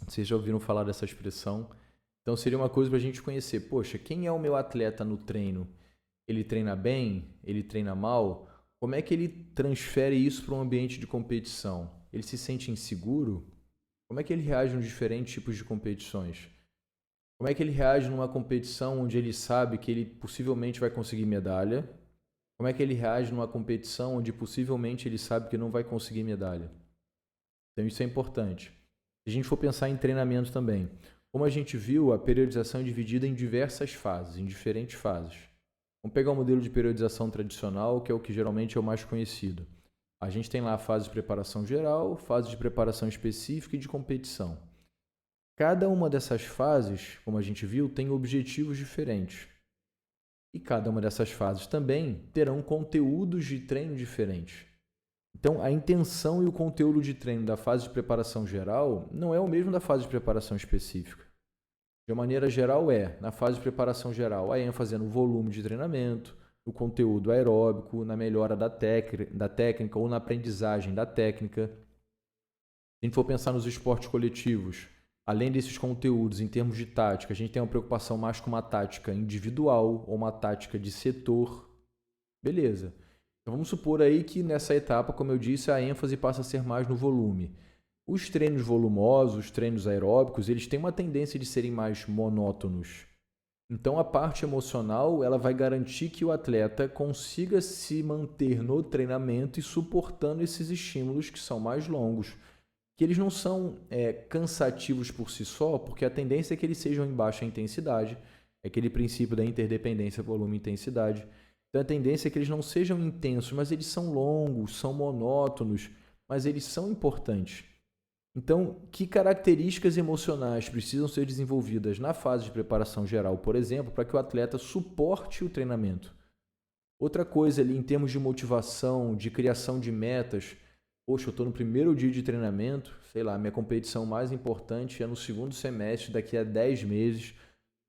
Speaker 1: Vocês já ouviram falar dessa expressão? Então seria uma coisa para a gente conhecer. Poxa, quem é o meu atleta no treino? Ele treina bem? Ele treina mal? Como é que ele transfere isso para um ambiente de competição? Ele se sente inseguro? Como é que ele reage nos diferentes tipos de competições? Como é que ele reage numa competição onde ele sabe que ele possivelmente vai conseguir medalha? Como é que ele reage numa competição onde possivelmente ele sabe que não vai conseguir medalha? Então isso é importante. Se a gente for pensar em treinamento também, como a gente viu, a periodização é dividida em diversas fases, em diferentes fases. Vamos pegar o modelo de periodização tradicional, que é o que geralmente é o mais conhecido. A gente tem lá a fase de preparação geral, fase de preparação específica e de competição. Cada uma dessas fases, como a gente viu, tem objetivos diferentes. E cada uma dessas fases também terão conteúdos de treino diferentes. Então, a intenção e o conteúdo de treino da fase de preparação geral não é o mesmo da fase de preparação específica. De uma maneira geral, na fase de preparação geral, a ênfase é no volume de treinamento, no conteúdo aeróbico, na melhora da técnica ou na aprendizagem da técnica. Se a gente for pensar nos esportes coletivos, além desses conteúdos, em termos de tática, a gente tem uma preocupação mais com uma tática individual ou uma tática de setor. Beleza. Então vamos supor aí que nessa etapa, como eu disse, a ênfase passa a ser mais no volume. Os treinos volumosos, os treinos aeróbicos, eles têm uma tendência de serem mais monótonos. Então a parte emocional, ela vai garantir que o atleta consiga se manter no treinamento e suportando esses estímulos que são mais longos. Que eles não são cansativos por si só, porque a tendência é que eles sejam em baixa intensidade, é aquele princípio da interdependência volume-intensidade. Então a tendência é que eles não sejam intensos, mas eles são longos, são monótonos, mas eles são importantes. Então, que características emocionais precisam ser desenvolvidas na fase de preparação geral, por exemplo, para que o atleta suporte o treinamento? Outra coisa ali, em termos de motivação, de criação de metas, poxa, eu estou no primeiro dia de treinamento, sei lá, minha competição mais importante é no segundo semestre, daqui a 10 meses.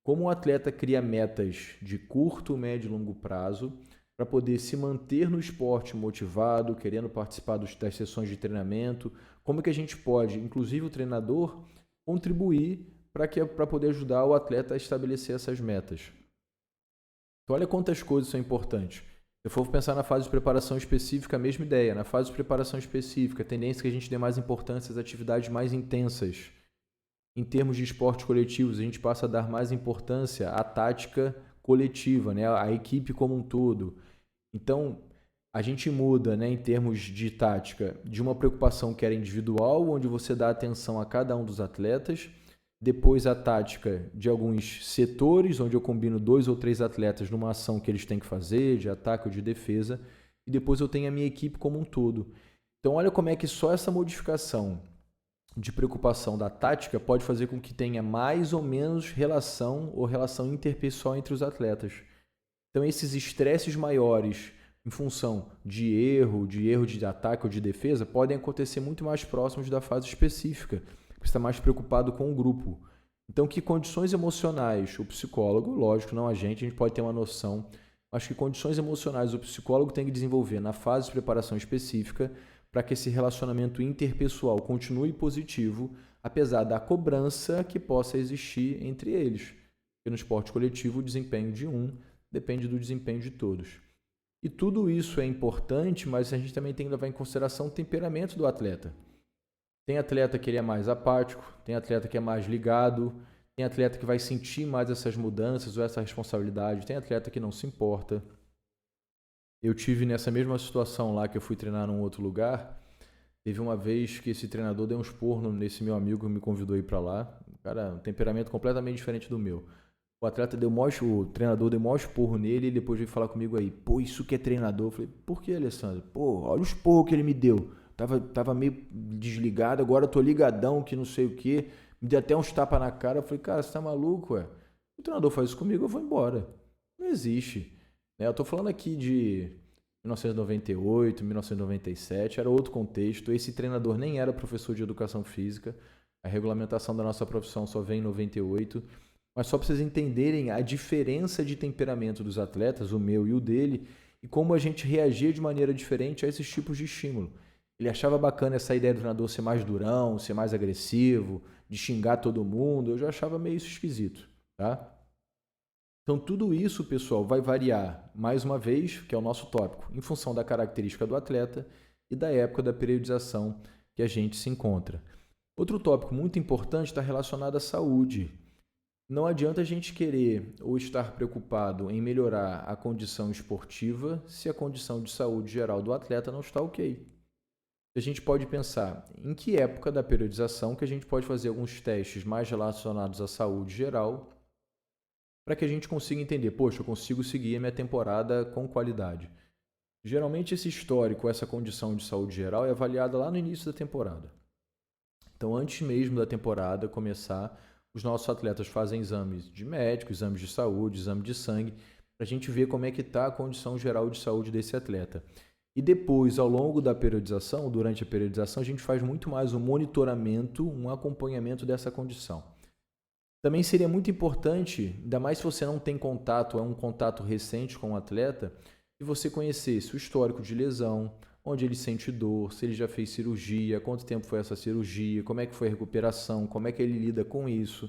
Speaker 1: Como o atleta cria metas de curto, médio e longo prazo para poder se manter no esporte motivado, querendo participar das sessões de treinamento? Como que a gente pode, inclusive o treinador, contribuir para poder ajudar o atleta a estabelecer essas metas? Então, olha quantas coisas são importantes. Se eu for pensar na fase de preparação específica, a mesma ideia. Na fase de preparação específica, a tendência é que a gente dê mais importância às atividades mais intensas. Em termos de esportes coletivos, a gente passa a dar mais importância à tática coletiva, né? À equipe como um todo. Então, a gente muda, né, em termos de tática, de uma preocupação que era individual, onde você dá atenção a cada um dos atletas, depois a tática de alguns setores, onde eu combino 2 ou 3 atletas numa ação que eles têm que fazer, de ataque ou de defesa, e depois eu tenho a minha equipe como um todo. Então olha como é que só essa modificação de preocupação da tática pode fazer com que tenha mais ou menos relação ou relação interpessoal entre os atletas. Então esses estresses maiores em função de erro de ataque ou de defesa, podem acontecer muito mais próximos da fase específica, porque você está mais preocupado com o grupo. Então, que condições emocionais o psicólogo, lógico, não a gente pode ter uma noção, mas que condições emocionais o psicólogo tem que desenvolver na fase de preparação específica para que esse relacionamento interpessoal continue positivo, apesar da cobrança que possa existir entre eles. Porque no esporte coletivo, o desempenho de um depende do desempenho de todos. E tudo isso é importante, mas a gente também tem que levar em consideração o temperamento do atleta. Tem atleta que ele é mais apático, tem atleta que é mais ligado, tem atleta que vai sentir mais essas mudanças ou essa responsabilidade, tem atleta que não se importa. Eu tive nessa mesma situação lá que eu fui treinar num outro lugar. Teve uma vez que esse treinador deu um esporro nesse meu amigo que me convidou a ir para lá. Cara, um temperamento completamente diferente do meu. O treinador deu o maior esporro nele e depois veio falar comigo aí. Pô, isso que é treinador? Eu falei, por que, Alessandro? Pô, olha o esporro que ele me deu. Tava meio desligado, agora eu tô ligadão, que não sei o que. Me deu até uns tapas na cara. Eu falei, cara, você tá maluco, ué? O treinador faz isso comigo, eu vou embora. Não existe. Eu tô falando aqui de 1998, 1997, era outro contexto. Esse treinador nem era professor de educação física. A regulamentação da nossa profissão só vem em 98. Mas só para vocês entenderem a diferença de temperamento dos atletas, o meu e o dele, e como a gente reagia de maneira diferente a esses tipos de estímulo. Ele achava bacana essa ideia do treinador ser mais durão, ser mais agressivo, de xingar todo mundo. Eu já achava meio isso esquisito, tá? Então tudo isso, pessoal, vai variar, mais uma vez, que é o nosso tópico, em função da característica do atleta e da época da periodização que a gente se encontra. Outro tópico muito importante está relacionado à saúde. Não adianta a gente querer ou estar preocupado em melhorar a condição esportiva se a condição de saúde geral do atleta não está ok. A gente pode pensar em que época da periodização que a gente pode fazer alguns testes mais relacionados à saúde geral para que a gente consiga entender, poxa, eu consigo seguir a minha temporada com qualidade. Geralmente esse histórico, essa condição de saúde geral é avaliada lá no início da temporada. Então antes mesmo da temporada começar, os nossos atletas fazem exames de médico, exames de saúde, exame de sangue, para a gente ver como é que está a condição geral de saúde desse atleta. E depois, ao longo da periodização, durante a periodização, a gente faz muito mais um monitoramento, um acompanhamento dessa condição. Também seria muito importante, ainda mais se você não tem contato, é um contato recente com o atleta, que você conhecesse o histórico de lesão, onde ele sente dor, se ele já fez cirurgia, quanto tempo foi essa cirurgia, como é que foi a recuperação, como é que ele lida com isso,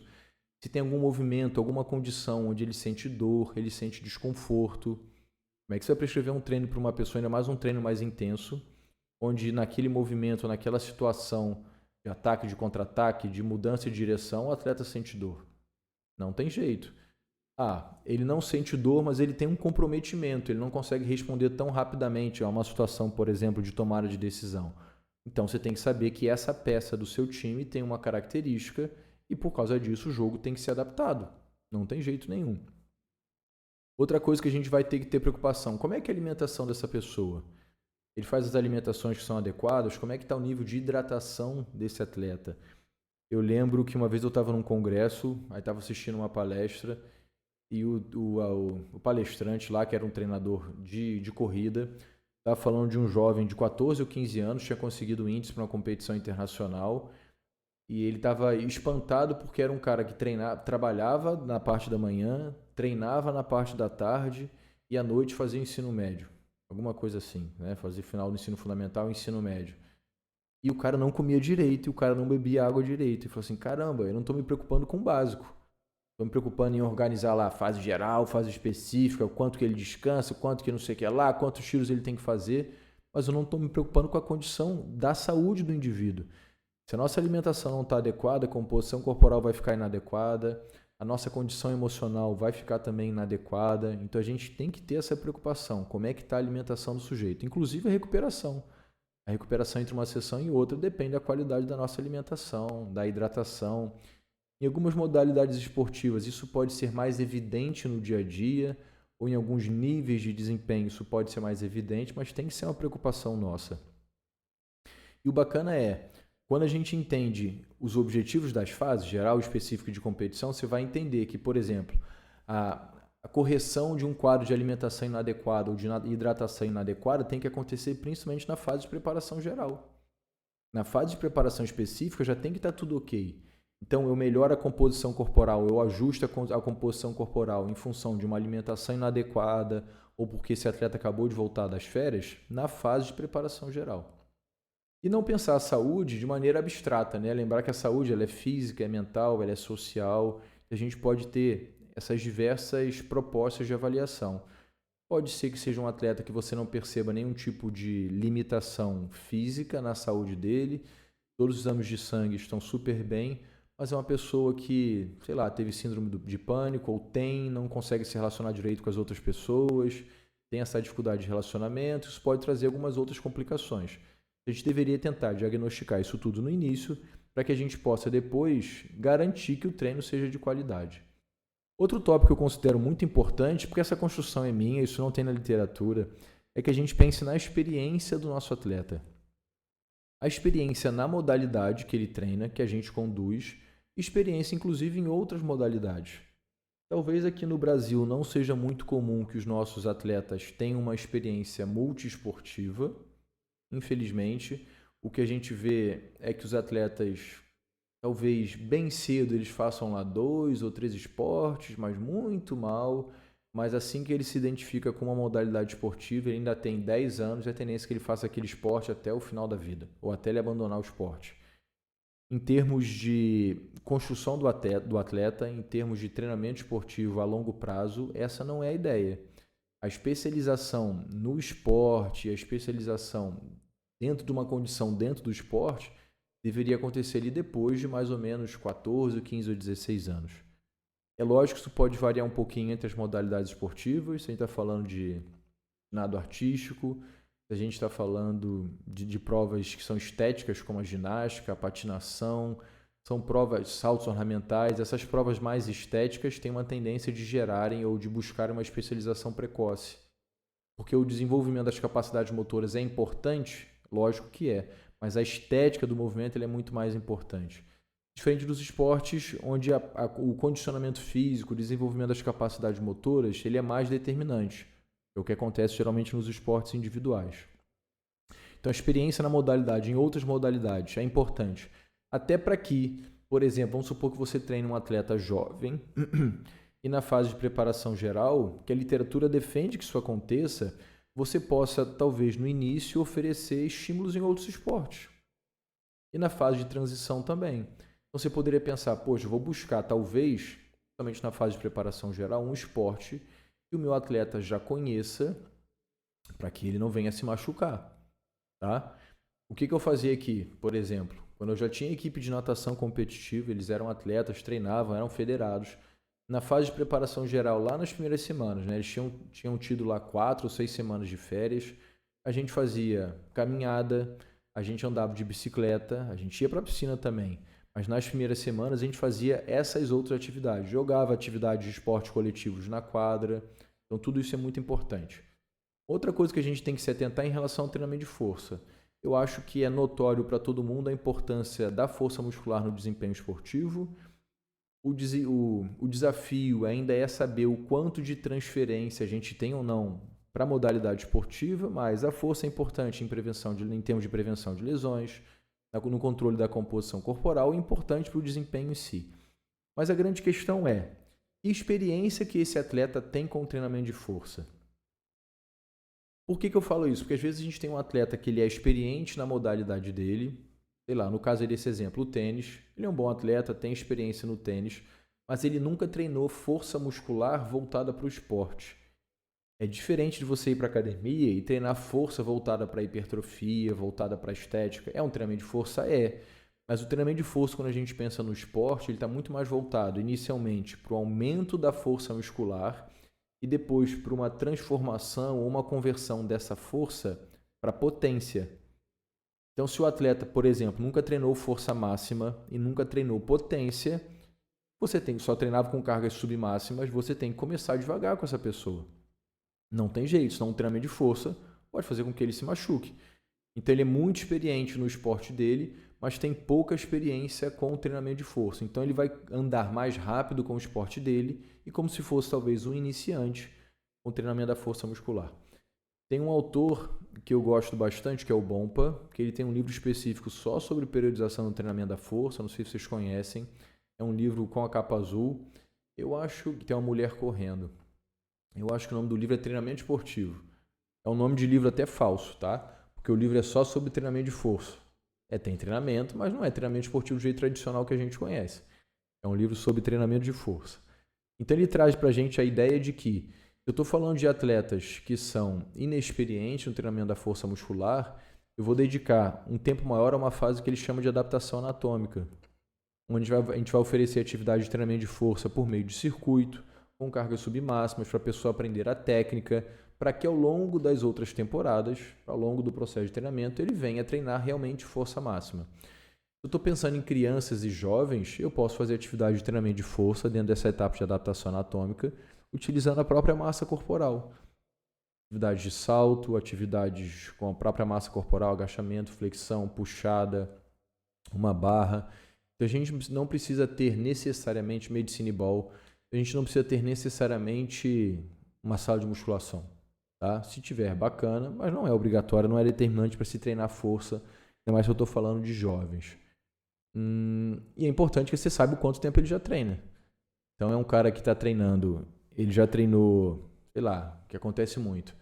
Speaker 1: se tem algum movimento, alguma condição onde ele sente dor, ele sente desconforto. Como é que você vai prescrever um treino para uma pessoa, ainda mais um treino mais intenso, onde naquele movimento, naquela situação de ataque, de contra-ataque, de mudança de direção, o atleta sente dor? Não tem jeito. Ele não sente dor, mas ele tem um comprometimento, ele não consegue responder tão rapidamente a uma situação, por exemplo, de tomada de decisão. Então você tem que saber que essa peça do seu time tem uma característica e por causa disso o jogo tem que ser adaptado. Não tem jeito nenhum. Outra coisa que a gente vai ter que ter preocupação, como é que é a alimentação dessa pessoa? Ele faz as alimentações que são adequadas? Como é que está o nível de hidratação desse atleta? Eu lembro que uma vez eu estava num congresso, aí estava assistindo uma palestra e o palestrante lá, que era um treinador de corrida, estava falando de um jovem de 14 ou 15 anos, tinha conseguido índice para uma competição internacional e ele estava espantado porque era um cara que trabalhava na parte da manhã, treinava na parte da tarde e à noite fazia ensino médio. Alguma coisa assim, né? Fazia final do ensino fundamental e ensino médio. E o cara não comia direito, e o cara não bebia água direito. E falou assim, caramba, eu não estou me preocupando com o básico. Estou me preocupando em organizar lá a fase geral, fase específica, o quanto que ele descansa, o quanto que não sei o que é lá, quantos tiros ele tem que fazer. Mas eu não estou me preocupando com a condição da saúde do indivíduo. Se a nossa alimentação não está adequada, a composição corporal vai ficar inadequada, a nossa condição emocional vai ficar também inadequada. Então a gente tem que ter essa preocupação. Como é que está a alimentação do sujeito? Inclusive a recuperação. A recuperação entre uma sessão e outra depende da qualidade da nossa alimentação, da hidratação. Em algumas modalidades esportivas, isso pode ser mais evidente no dia a dia, ou em alguns níveis de desempenho isso pode ser mais evidente, mas tem que ser uma preocupação nossa. E o bacana é, quando a gente entende os objetivos das fases, geral e específico de competição, você vai entender que, por exemplo, a correção de um quadro de alimentação inadequada ou de hidratação inadequada tem que acontecer principalmente na fase de preparação geral. Na fase de preparação específica já tem que estar tudo ok. Então eu melhoro a composição corporal, eu ajusto a composição corporal em função de uma alimentação inadequada ou porque esse atleta acabou de voltar das férias na fase de preparação geral. E não pensar a saúde de maneira abstrata, né? Lembrar que a saúde ela é física, é mental, ela é social, e a gente pode ter essas diversas propostas de avaliação. Pode ser que seja um atleta que você não perceba nenhum tipo de limitação física na saúde dele, todos os exames de sangue estão super bem, mas é uma pessoa que, sei lá, teve síndrome de pânico ou não consegue se relacionar direito com as outras pessoas, tem essa dificuldade de relacionamento, isso pode trazer algumas outras complicações. A gente deveria tentar diagnosticar isso tudo no início para que a gente possa depois garantir que o treino seja de qualidade. Outro tópico que eu considero muito importante, porque essa construção é minha, isso não tem na literatura, é que a gente pense na experiência do nosso atleta. A experiência na modalidade que ele treina, que a gente conduz, experiência inclusive em outras modalidades. Talvez aqui no Brasil não seja muito comum que os nossos atletas tenham uma experiência multiesportiva. Infelizmente, o que a gente vê é que os atletas, talvez bem cedo, eles façam lá 2 ou 3 esportes, mas muito mal. Mas assim que ele se identifica com uma modalidade esportiva, ele ainda tem 10 anos, é a tendência que ele faça aquele esporte até o final da vida, ou até ele abandonar o esporte. Em termos de construção do atleta, em termos de treinamento esportivo a longo prazo, essa não é a ideia. A especialização no esporte, a especialização dentro de uma condição dentro do esporte, deveria acontecer ali depois de mais ou menos 14, 15 ou 16 anos. É lógico que isso pode variar um pouquinho entre as modalidades esportivas, se a gente está falando de nado artístico, se a gente está falando de provas que são estéticas, como a ginástica, a patinação, são provas, saltos ornamentais, essas provas mais estéticas têm uma tendência de gerarem ou de buscar uma especialização precoce. Porque o desenvolvimento das capacidades motoras é importante, lógico que é, mas a estética do movimento ele é muito mais importante. Diferente dos esportes, onde o condicionamento físico, o desenvolvimento das capacidades motoras, ele é mais determinante. É o que acontece geralmente nos esportes individuais. Então, a experiência na modalidade, em outras modalidades, é importante. Até para que, por exemplo, vamos supor que você treine um atleta jovem e na fase de preparação geral, que a literatura defende que isso aconteça, você possa, talvez, no início, oferecer estímulos em outros esportes. E na fase de transição também. Então, você poderia pensar, poxa, eu vou buscar, talvez, somente na fase de preparação geral, um esporte que o meu atleta já conheça para que ele não venha se machucar. Tá? O que eu fazia aqui, por exemplo, quando eu já tinha equipe de natação competitiva, eles eram atletas, treinavam, eram federados. Na fase de preparação geral, lá nas primeiras semanas, né, eles tinham tido lá 4 ou 6 semanas de férias, a gente fazia caminhada, a gente andava de bicicleta, a gente ia para a piscina também, mas nas primeiras semanas a gente fazia essas outras atividades, jogava atividades de esportes coletivos na quadra, então tudo isso é muito importante. Outra coisa que a gente tem que se atentar em relação ao treinamento de força. Eu acho que é notório para todo mundo a importância da força muscular no desempenho esportivo. O desafio ainda é saber o quanto de transferência a gente tem ou não para a modalidade esportiva, mas a força é importante em termos de prevenção de lesões, no controle da composição corporal, é importante para o desempenho em si. Mas a grande questão é, que experiência que esse atleta tem com o treinamento de força? Por que eu falo isso? Porque às vezes a gente tem um atleta que ele é experiente na modalidade dele, sei lá, no caso desse exemplo, o tênis, ele é um bom atleta, tem experiência no tênis, mas ele nunca treinou força muscular voltada para o esporte. É diferente de você ir para a academia e treinar força voltada para a hipertrofia, voltada para a estética. É um treinamento de força? É. Mas o treinamento de força, quando a gente pensa no esporte, ele está muito mais voltado inicialmente para o aumento da força muscular e depois para uma transformação ou uma conversão dessa força para potência. Então, se o atleta, por exemplo, nunca treinou força máxima e nunca treinou potência, só treinava com cargas submáximas, você tem que começar devagar com essa pessoa. Não tem jeito, senão um treinamento de força pode fazer com que ele se machuque. Então ele é muito experiente no esporte dele, mas tem pouca experiência com o treinamento de força. Então ele vai andar mais rápido com o esporte dele e como se fosse talvez um iniciante com o treinamento da força muscular. Tem um autor que eu gosto bastante, que é o Bompa, que ele tem um livro específico só sobre periodização do treinamento da força, não sei se vocês conhecem. É um livro com a capa azul. Eu acho que tem uma mulher correndo. Eu acho que o nome do livro é Treinamento Esportivo. É um nome de livro até falso, tá? Porque o livro é só sobre treinamento de força. Tem treinamento, mas não é treinamento esportivo do jeito tradicional que a gente conhece. É um livro sobre treinamento de força. Então ele traz pra gente a ideia de que eu estou falando de atletas que são inexperientes no treinamento da força muscular, eu vou dedicar um tempo maior a uma fase que ele chama de adaptação anatômica, onde a gente vai oferecer atividade de treinamento de força por meio de circuito, com cargas submáximas, para a pessoa aprender a técnica, para que ao longo das outras temporadas, ao longo do processo de treinamento, ele venha treinar realmente força máxima. Eu estou pensando em crianças e jovens, eu posso fazer atividade de treinamento de força dentro dessa etapa de adaptação anatômica, utilizando a própria massa corporal. Atividades de salto, atividades com a própria massa corporal, agachamento, flexão, puxada, uma barra. Então a gente não precisa ter necessariamente medicine ball, a gente não precisa ter necessariamente uma sala de musculação. Tá? Se tiver, bacana, mas não é obrigatório, não é determinante para se treinar força, ainda mais se eu estou falando de jovens. E é importante que você saiba o quanto tempo ele já treina. Então é um cara que está treinando, ele já treinou, sei lá, que acontece muito.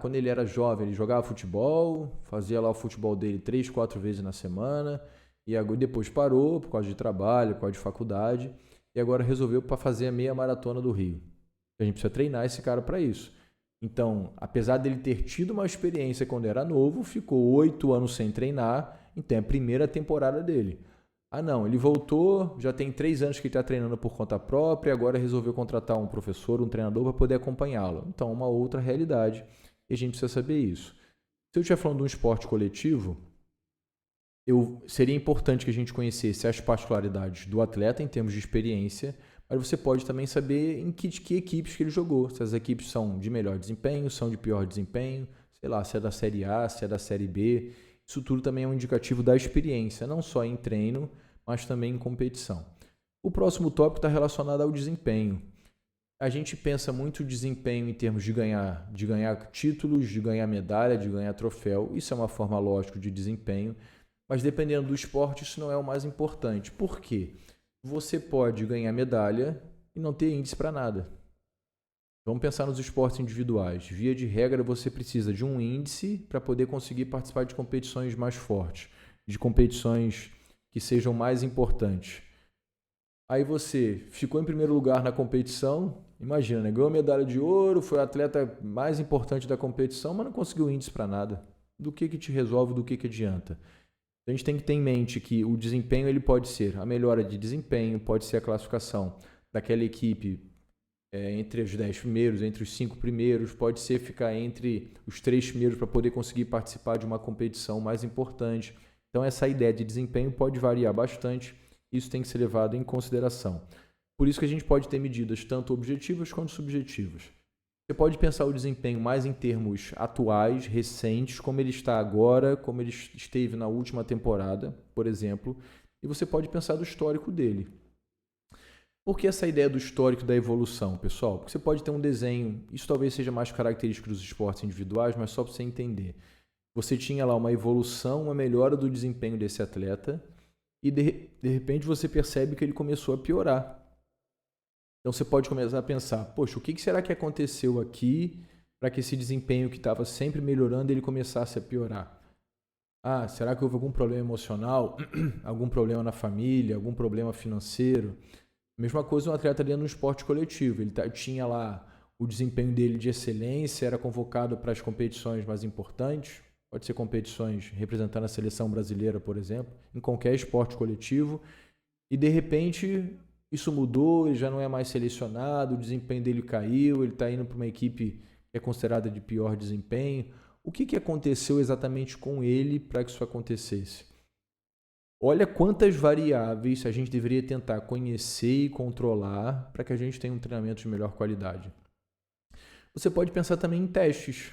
Speaker 1: Quando ele era jovem, ele jogava futebol, fazia lá o futebol dele 3, 4 vezes na semana, e depois parou por causa de trabalho, por causa de faculdade, e agora resolveu para fazer a meia maratona do Rio. A gente precisa treinar esse cara para isso. Então, apesar dele ter tido uma experiência quando era novo, ficou 8 anos sem treinar, então é a primeira temporada dele. Não, ele voltou, já tem 3 anos que ele está treinando por conta própria, agora resolveu contratar um professor, um treinador para poder acompanhá-lo. Então, uma outra realidade, e a gente precisa saber isso. Se eu estiver falando de um esporte coletivo, seria importante que a gente conhecesse as particularidades do atleta em termos de experiência, mas você pode também saber em que equipes que ele jogou. Se as equipes são de melhor desempenho, são de pior desempenho, sei lá, se é da Série A, se é da Série B. Isso tudo também é um indicativo da experiência, não só em treino, mas também em competição. O próximo tópico está relacionado ao desempenho. A gente pensa muito o desempenho em termos de ganhar títulos, de ganhar medalha, de ganhar troféu. Isso é uma forma lógica de desempenho, mas dependendo do esporte, isso não é o mais importante. Por quê? Você pode ganhar medalha e não ter índice para nada. Vamos pensar nos esportes individuais. Via de regra, você precisa de um índice para poder conseguir participar de competições mais fortes, de competições que sejam mais importantes. Aí você ficou em primeiro lugar na competição, imagina, né? Ganhou medalha de ouro, foi o atleta mais importante da competição, mas não conseguiu índice para nada. Do que te resolve, do que adianta? A gente tem que ter em mente que o desempenho ele pode ser a melhora de desempenho, pode ser a classificação daquela equipe entre os 10 primeiros, entre os 5 primeiros, pode ser ficar entre os 3 primeiros para poder conseguir participar de uma competição mais importante. Então essa ideia de desempenho pode variar bastante, isso tem que ser levado em consideração. Por isso que a gente pode ter medidas tanto objetivas quanto subjetivas. Você pode pensar o desempenho mais em termos atuais, recentes, como ele está agora, como ele esteve na última temporada, por exemplo, e você pode pensar do histórico dele. Por que essa ideia do histórico da evolução, pessoal? Porque você pode ter um desenho, isso talvez seja mais característico dos esportes individuais, mas só para você entender. Você tinha lá uma evolução, uma melhora do desempenho desse atleta e de repente você percebe que ele começou a piorar. Então você pode começar a pensar, poxa, o que será que aconteceu aqui para que esse desempenho que estava sempre melhorando ele começasse a piorar? Será que houve algum problema emocional, algum problema na família, algum problema financeiro? Mesma coisa um atleta dentro do esporte coletivo. Ele tinha lá o desempenho dele de excelência, era convocado para as competições mais importantes, pode ser competições representando a seleção brasileira, por exemplo, em qualquer esporte coletivo, e de repente isso mudou, ele já não é mais selecionado, o desempenho dele caiu, ele está indo para uma equipe que é considerada de pior desempenho. O que aconteceu exatamente com ele para que isso acontecesse? Olha quantas variáveis a gente deveria tentar conhecer e controlar para que a gente tenha um treinamento de melhor qualidade. Você pode pensar também em testes.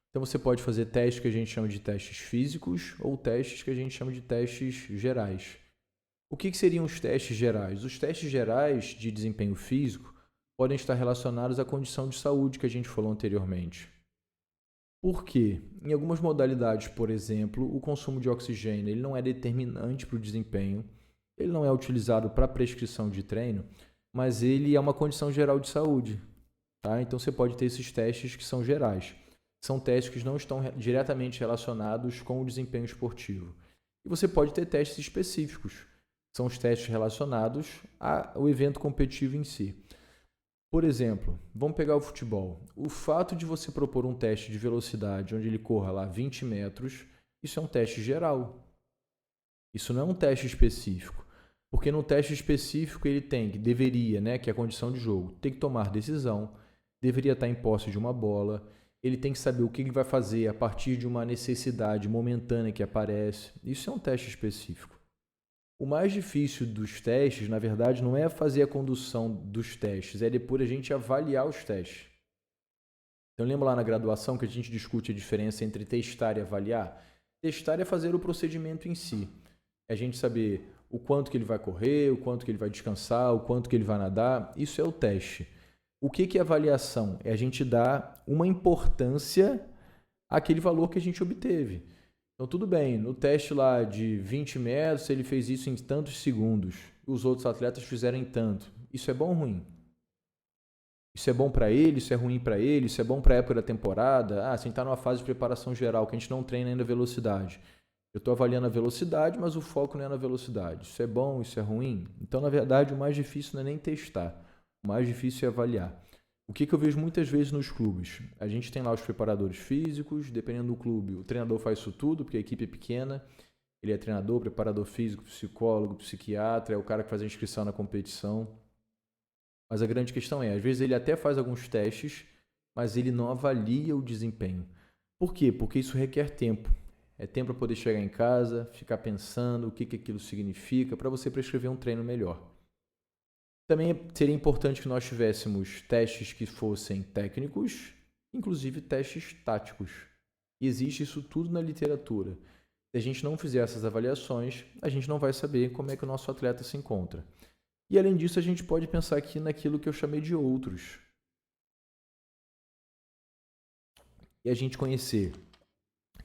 Speaker 1: Então você pode fazer testes que a gente chama de testes físicos ou testes que a gente chama de testes gerais. O que seriam os testes gerais? Os testes gerais de desempenho físico podem estar relacionados à condição de saúde que a gente falou anteriormente. Por quê? Em algumas modalidades, por exemplo, o consumo de oxigênio ele não é determinante para o desempenho, ele não é utilizado para prescrição de treino, mas ele é uma condição geral de saúde. Tá? Então você pode ter esses testes que são gerais. São testes que não estão diretamente relacionados com o desempenho esportivo. E você pode ter testes específicos. São os testes relacionados ao evento competitivo em si. Por exemplo, vamos pegar o futebol. O fato de você propor um teste de velocidade onde ele corra lá 20 metros, isso é um teste geral. Isso não é um teste específico. Porque no teste específico ele deveria, que é a condição de jogo, tem que tomar decisão, deveria estar em posse de uma bola, ele tem que saber o que ele vai fazer a partir de uma necessidade momentânea que aparece. Isso é um teste específico. O mais difícil dos testes, na verdade, não é fazer a condução dos testes, é depois a gente avaliar os testes. Então, lembra lá na graduação que a gente discute a diferença entre testar e avaliar? Testar é fazer o procedimento em si. É a gente saber o quanto que ele vai correr, o quanto que ele vai descansar, o quanto que ele vai nadar. Isso é o teste. O que é avaliação? É a gente dar uma importância àquele valor que a gente obteve. Então, tudo bem, no teste lá de 20 metros, ele fez isso em tantos segundos. Os outros atletas fizeram em tanto. Isso é bom ou ruim? Isso é bom para ele, isso é ruim para ele, isso é bom para a época da temporada. Se a gente está numa fase de preparação geral, que a gente não treina ainda a velocidade. Eu estou avaliando a velocidade, mas o foco não é na velocidade. Isso é bom, isso é ruim? Então, na verdade, o mais difícil não é nem testar. O mais difícil é avaliar. O que eu vejo muitas vezes nos clubes? A gente tem lá os preparadores físicos, dependendo do clube, o treinador faz isso tudo, porque a equipe é pequena. Ele é treinador, preparador físico, psicólogo, psiquiatra, é o cara que faz a inscrição na competição. Mas a grande questão é, às vezes ele até faz alguns testes, mas ele não avalia o desempenho. Por quê? Porque isso requer tempo. É tempo para poder chegar em casa, ficar pensando o que aquilo significa, para você prescrever um treino melhor. Também seria importante que nós tivéssemos testes que fossem técnicos, inclusive testes táticos. E existe isso tudo na literatura. Se a gente não fizer essas avaliações, a gente não vai saber como é que o nosso atleta se encontra. E além disso, a gente pode pensar aqui naquilo que eu chamei de outros. E a gente conhecer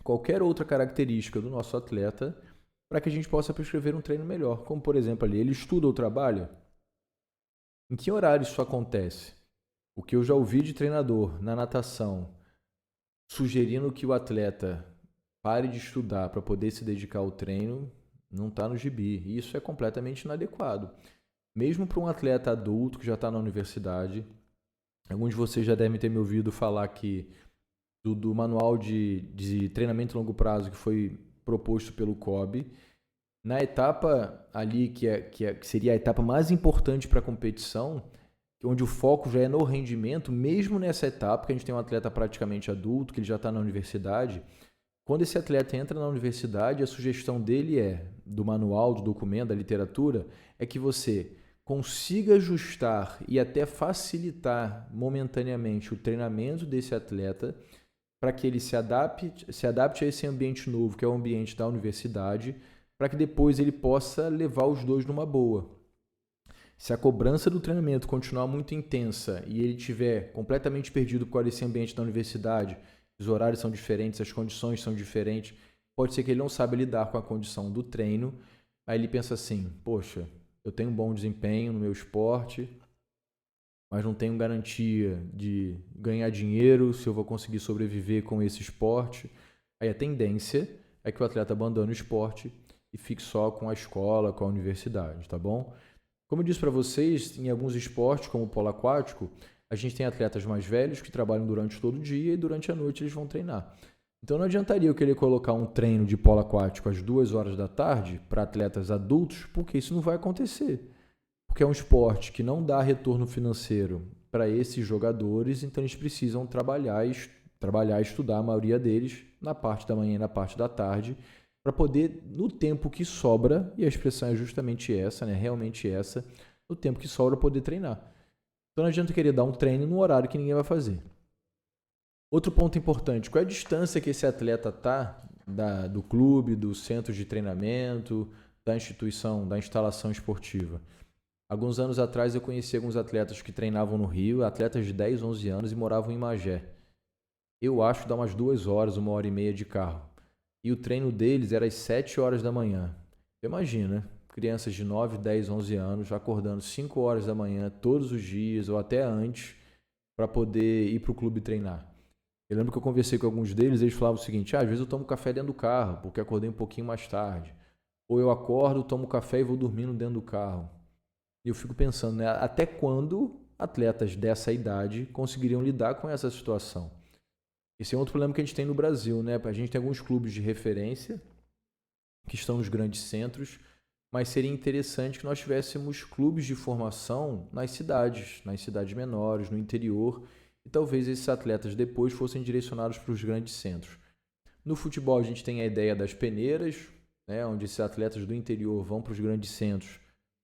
Speaker 1: qualquer outra característica do nosso atleta para que a gente possa prescrever um treino melhor. Como, por exemplo, ali, ele estuda ou trabalha? Em que horário isso acontece? O que eu já ouvi de treinador na natação sugerindo que o atleta pare de estudar para poder se dedicar ao treino não está no gibi. E isso é completamente inadequado. Mesmo para um atleta adulto que já está na universidade, alguns de vocês já devem ter me ouvido falar que do manual de treinamento a longo prazo que foi proposto pelo COB, na etapa ali, que seria a etapa mais importante para a competição, onde o foco já é no rendimento, mesmo nessa etapa, que a gente tem um atleta praticamente adulto, que ele já está na universidade, quando esse atleta entra na universidade, a sugestão dele do manual, do documento, da literatura, é que você consiga ajustar e até facilitar momentaneamente o treinamento desse atleta para que ele se adapte a esse ambiente novo, que é o ambiente da universidade, para que depois ele possa levar os dois numa boa. Se a cobrança do treinamento continuar muito intensa e ele estiver completamente perdido por causa desse ambiente da universidade, os horários são diferentes, as condições são diferentes, pode ser que ele não saiba lidar com a condição do treino, aí ele pensa assim, poxa, eu tenho um bom desempenho no meu esporte, mas não tenho garantia de ganhar dinheiro, se eu vou conseguir sobreviver com esse esporte. Aí a tendência é que o atleta abandone o esporte e fique só com a escola, com a universidade, tá bom? Como eu disse para vocês, em alguns esportes, como o polo aquático, a gente tem atletas mais velhos que trabalham durante todo o dia e durante a noite eles vão treinar. Então não adiantaria eu querer colocar um treino de polo aquático às 2 horas da tarde para atletas adultos, porque isso não vai acontecer. Porque é um esporte que não dá retorno financeiro para esses jogadores, então eles precisam trabalhar e estudar, a maioria deles, na parte da manhã e na parte da tarde, para poder, no tempo que sobra, e a expressão é justamente essa, realmente essa, no tempo que sobra poder treinar. Então não adianta querer dar um treino no horário que ninguém vai fazer. Outro ponto importante, qual é a distância que esse atleta está do clube, do centro de treinamento, da instituição, da instalação esportiva? Alguns anos atrás eu conheci alguns atletas que treinavam no Rio, atletas de 10, 11 anos e moravam em Magé. Eu acho que dá umas 2 horas, 1h30 de carro. E o treino deles era às 7 horas da manhã. Imagina, crianças de 9, 10, 11 anos acordando 5 horas da manhã todos os dias ou até antes para poder ir para o clube treinar. Eu lembro que eu conversei com alguns deles, eles falavam o seguinte: às vezes eu tomo café dentro do carro, porque acordei um pouquinho mais tarde. Ou eu acordo, tomo café e vou dormindo dentro do carro. E eu fico pensando, né, até quando atletas dessa idade conseguiriam lidar com essa situação? Esse é outro problema que a gente tem no Brasil, né? A gente tem alguns clubes de referência que estão nos grandes centros, mas seria interessante que nós tivéssemos clubes de formação nas cidades menores, no interior, e talvez esses atletas depois fossem direcionados para os grandes centros. No futebol a gente tem a ideia das peneiras, né, onde esses atletas do interior vão para os grandes centros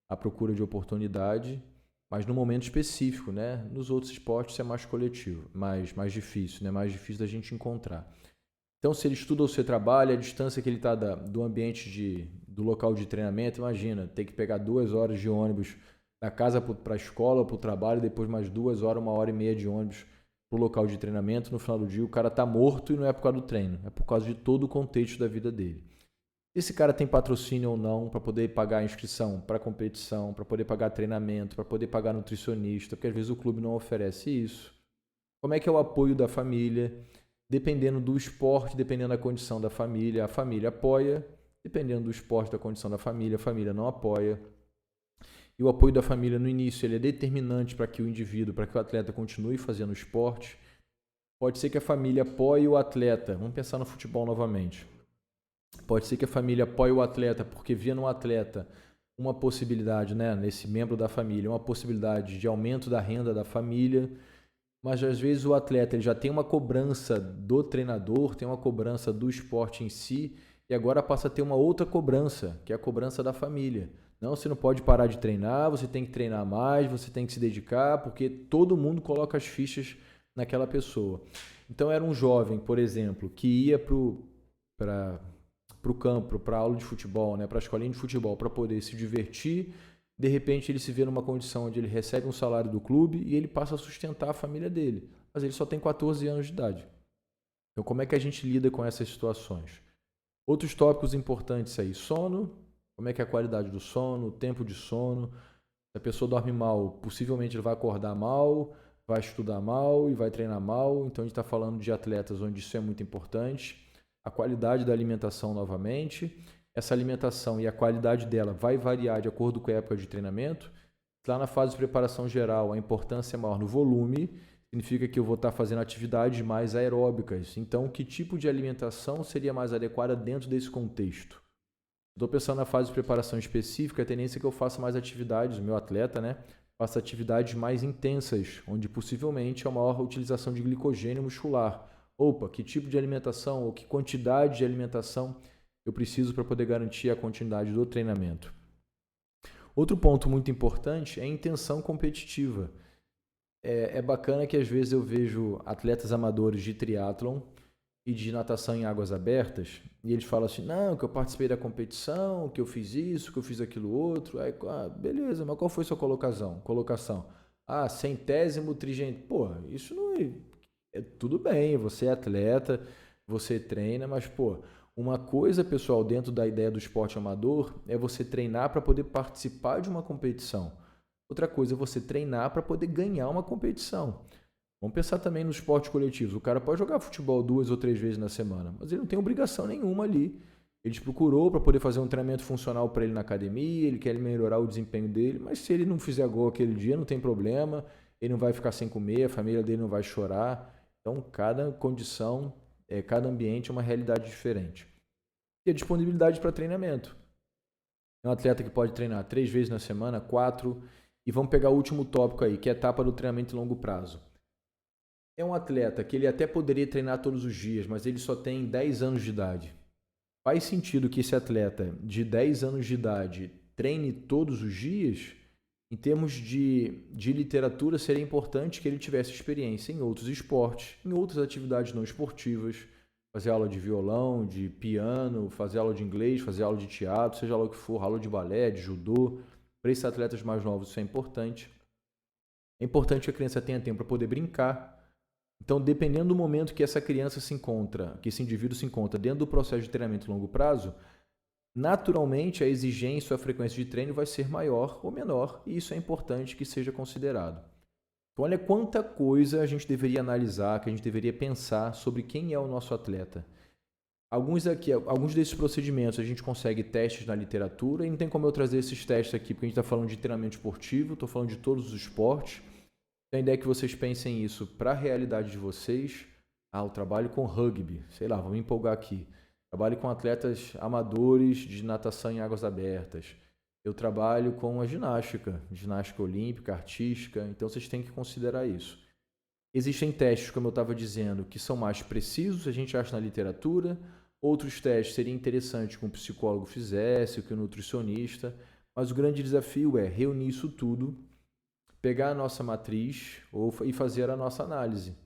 Speaker 1: à procura de oportunidade, mas no momento específico, né? Nos outros esportes é mais coletivo, mais difícil, né? Mais difícil da gente encontrar. Então, se ele estuda ou se trabalha, a distância que ele está do ambiente do local de treinamento, imagina, ter que pegar 2 horas de ônibus da casa para a escola, para o trabalho, depois mais 2 horas, 1h30 de ônibus para o local de treinamento. No final do dia, o cara está morto e não é por causa do treino, é por causa de todo o contexto da vida dele. Esse cara tem patrocínio ou não para poder pagar a inscrição para a competição, para poder pagar treinamento, para poder pagar nutricionista, porque às vezes o clube não oferece isso. Como é que é o apoio da família? Dependendo do esporte, dependendo da condição da família, a família apoia. Dependendo do esporte, da condição da família, a família não apoia. E o apoio da família no início ele é determinante para que o indivíduo, para que o atleta continue fazendo esporte. Pode ser que a família apoie o atleta. Vamos pensar no futebol novamente. Pode ser que a família apoie o atleta porque via no atleta uma possibilidade, né, nesse membro da família, uma possibilidade de aumento da renda da família, mas às vezes o atleta ele já tem uma cobrança do treinador, tem uma cobrança do esporte em si, e agora passa a ter uma outra cobrança, que é a cobrança da família. Não, você não pode parar de treinar, você tem que treinar mais, você tem que se dedicar, porque todo mundo coloca as fichas naquela pessoa. Então era um jovem, por exemplo, que ia para o campo, para a aula de futebol, né, para a escolinha de futebol, para poder se divertir. De repente ele se vê numa condição onde ele recebe um salário do clube e ele passa a sustentar a família dele. Mas ele só tem 14 anos de idade. Então como é que a gente lida com essas situações? Outros tópicos importantes aí, sono, como é que é a qualidade do sono, o tempo de sono. Se a pessoa dorme mal, possivelmente ele vai acordar mal, vai estudar mal e vai treinar mal. Então a gente está falando de atletas onde isso é muito importante. A qualidade da alimentação novamente. Essa alimentação e a qualidade dela vai variar de acordo com a época de treinamento. Lá na fase de preparação geral, a importância é maior no volume, significa que eu vou estar fazendo atividades mais aeróbicas. Então, que tipo de alimentação seria mais adequada dentro desse contexto? Estou pensando na fase de preparação específica, a tendência é que eu faça mais atividades, o meu atleta, né? Faça atividades mais intensas, onde possivelmente há maior utilização de glicogênio muscular. Opa, que tipo de alimentação ou que quantidade de alimentação eu preciso para poder garantir a continuidade do treinamento. Outro ponto muito importante é a intenção competitiva. É bacana que às vezes eu vejo atletas amadores de triatlon e de natação em águas abertas e eles falam assim, não, que eu participei da competição, que eu fiz isso, que eu fiz aquilo outro. Aí, beleza, mas qual foi sua colocação? Centésimo, trigésimo. Pô, isso não é... Tudo bem, você é atleta, você treina, mas, pô, uma coisa, pessoal, dentro da ideia do esporte amador é você treinar para poder participar de uma competição. Outra coisa é você treinar para poder ganhar uma competição. Vamos pensar também nos esportes coletivos. O cara pode jogar futebol 2 ou 3 vezes na semana, mas ele não tem obrigação nenhuma ali. Ele te procurou para poder fazer um treinamento funcional para ele na academia, ele quer melhorar o desempenho dele, mas se ele não fizer gol aquele dia, não tem problema, ele não vai ficar sem comer, a família dele não vai chorar. Então, cada condição, cada ambiente é uma realidade diferente. E a disponibilidade para treinamento. É um atleta que pode treinar 3 vezes na semana, 4, e vamos pegar o último tópico aí, que é a etapa do treinamento em longo prazo. É um atleta que ele até poderia treinar todos os dias, mas ele só tem 10 anos de idade. Faz sentido que esse atleta de 10 anos de idade treine todos os dias? Em termos de literatura, seria importante que ele tivesse experiência em outros esportes, em outras atividades não esportivas, fazer aula de violão, de piano, fazer aula de inglês, fazer aula de teatro, seja lá o que for, aula de balé, de judô. Para esses atletas mais novos isso é importante. É importante que a criança tenha tempo para poder brincar. Então, dependendo do momento que essa criança se encontra, que esse indivíduo se encontra dentro do processo de treinamento a longo prazo, naturalmente a exigência ou a frequência de treino vai ser maior ou menor, e isso é importante que seja considerado. Então, olha quanta coisa a gente deveria analisar, que a gente deveria pensar sobre quem é o nosso atleta. Alguns desses procedimentos a gente consegue testes na literatura, e não tem como eu trazer esses testes aqui, porque a gente está falando de treinamento esportivo, estou falando de todos os esportes. Então, a ideia é que vocês pensem isso para a realidade de vocês. Eu trabalho com rugby, sei lá, vamos empolgar aqui. Trabalho com atletas amadores de natação em águas abertas. Eu trabalho com a ginástica olímpica, artística, então vocês têm que considerar isso. Existem testes, como eu estava dizendo, que são mais precisos, a gente acha na literatura. Outros testes seria interessante que um psicólogo fizesse, que um nutricionista, mas o grande desafio é reunir isso tudo, pegar a nossa matriz e fazer a nossa análise.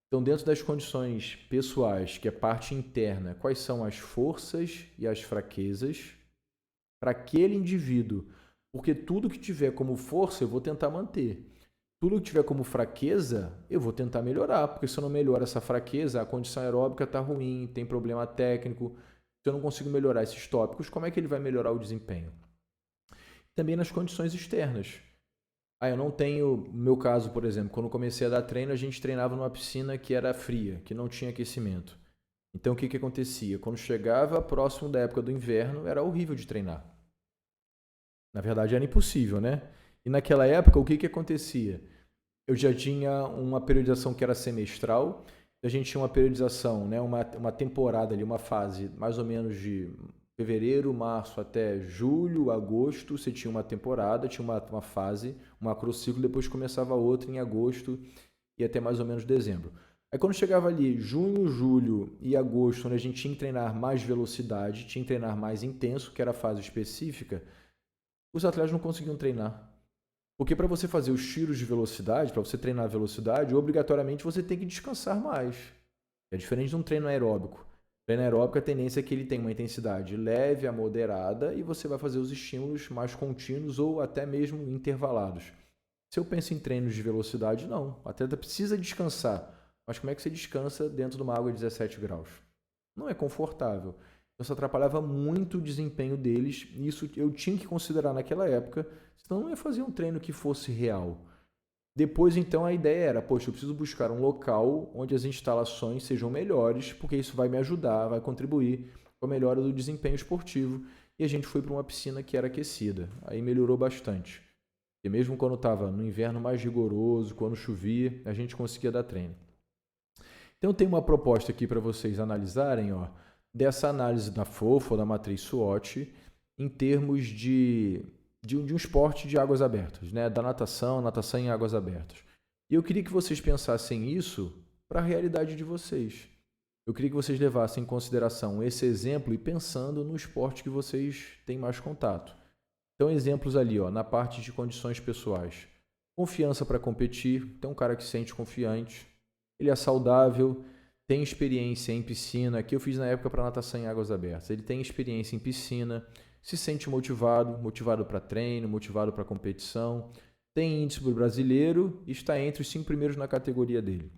Speaker 1: Então, dentro das condições pessoais, que é parte interna, quais são as forças e as fraquezas para aquele indivíduo? Porque tudo que tiver como força eu vou tentar manter. Tudo que tiver como fraqueza eu vou tentar melhorar, porque se eu não melhorar essa fraqueza, a condição aeróbica está ruim, tem problema técnico. Se eu não consigo melhorar esses tópicos, como é que ele vai melhorar o desempenho? Também nas condições externas. Eu não tenho, no meu caso, por exemplo, quando comecei a dar treino, a gente treinava numa piscina que era fria, que não tinha aquecimento. Então, o que acontecia? Quando chegava próximo da época do inverno, era horrível de treinar. Na verdade, era impossível, né? E naquela época, o que acontecia? Eu já tinha uma periodização que era semestral, a gente tinha uma periodização, né? uma temporada ali, uma fase mais ou menos de fevereiro, março até julho, agosto, você tinha uma temporada, tinha uma fase, um macrociclo, depois começava outra em agosto e até mais ou menos dezembro. Aí quando chegava ali junho, julho e agosto, onde a gente tinha que treinar mais velocidade, tinha que treinar mais intenso, que era a fase específica, os atletas não conseguiam treinar. Porque para você fazer os tiros de velocidade, para você treinar a velocidade, obrigatoriamente você tem que descansar mais. É diferente de um treino aeróbico. Treino aeróbico, a tendência é que ele tenha uma intensidade leve a moderada e você vai fazer os estímulos mais contínuos ou até mesmo intervalados. Se eu penso em treinos de velocidade, não. O atleta precisa descansar. Mas como é que você descansa dentro de uma água de 17 graus? Não é confortável. Isso atrapalhava muito o desempenho deles e isso eu tinha que considerar naquela época, senão não ia fazer um treino que fosse real. Depois, então, a ideia era, poxa, eu preciso buscar um local onde as instalações sejam melhores, porque isso vai me ajudar, vai contribuir com a melhora do desempenho esportivo. E a gente foi para uma piscina que era aquecida. Aí melhorou bastante. E mesmo quando estava no inverno mais rigoroso, quando chovia, a gente conseguia dar treino. Então, tem uma proposta aqui para vocês analisarem, dessa análise da FOFA, ou da matriz SWOT, em termos de um esporte de águas abertas, né? Da natação em águas abertas. E eu queria que vocês pensassem isso para a realidade de vocês. Eu queria que vocês levassem em consideração esse exemplo e pensando no esporte que vocês têm mais contato. Então, exemplos ali, na parte de condições pessoais. Confiança para competir. Tem um cara que se sente confiante, ele é saudável, tem experiência em piscina, que eu fiz na época para natação em águas abertas. Ele tem experiência em piscina, se sente motivado para treino, motivado para competição, tem índice brasileiro e está entre os 5 primeiros na categoria dele.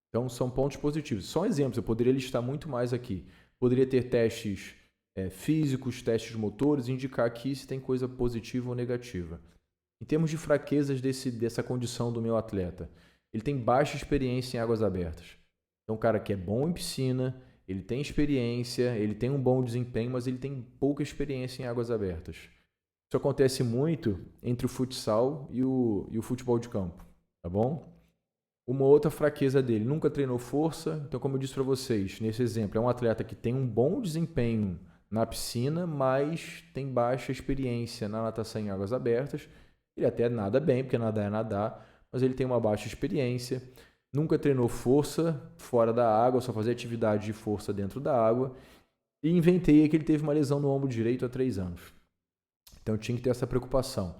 Speaker 1: Então, são pontos positivos. São exemplos, eu poderia listar muito mais aqui. Poderia ter testes físicos, testes motores, indicar aqui se tem coisa positiva ou negativa. Em termos de fraquezas dessa condição do meu atleta, ele tem baixa experiência em águas abertas. Então, um cara que é bom em piscina, ele tem experiência, ele tem um bom desempenho, mas ele tem pouca experiência em águas abertas. Isso acontece muito entre o futsal e o futebol de campo, tá bom? Uma outra fraqueza dele, nunca treinou força. Então, como eu disse para vocês, nesse exemplo, é um atleta que tem um bom desempenho na piscina, mas tem baixa experiência na natação em águas abertas. Ele até nada bem, porque nadar é nadar, mas ele tem uma baixa experiência. Nunca treinou força fora da água, só fazia atividade de força dentro da água. E inventei que ele teve uma lesão no ombro direito há 3 anos. Então tinha que ter essa preocupação.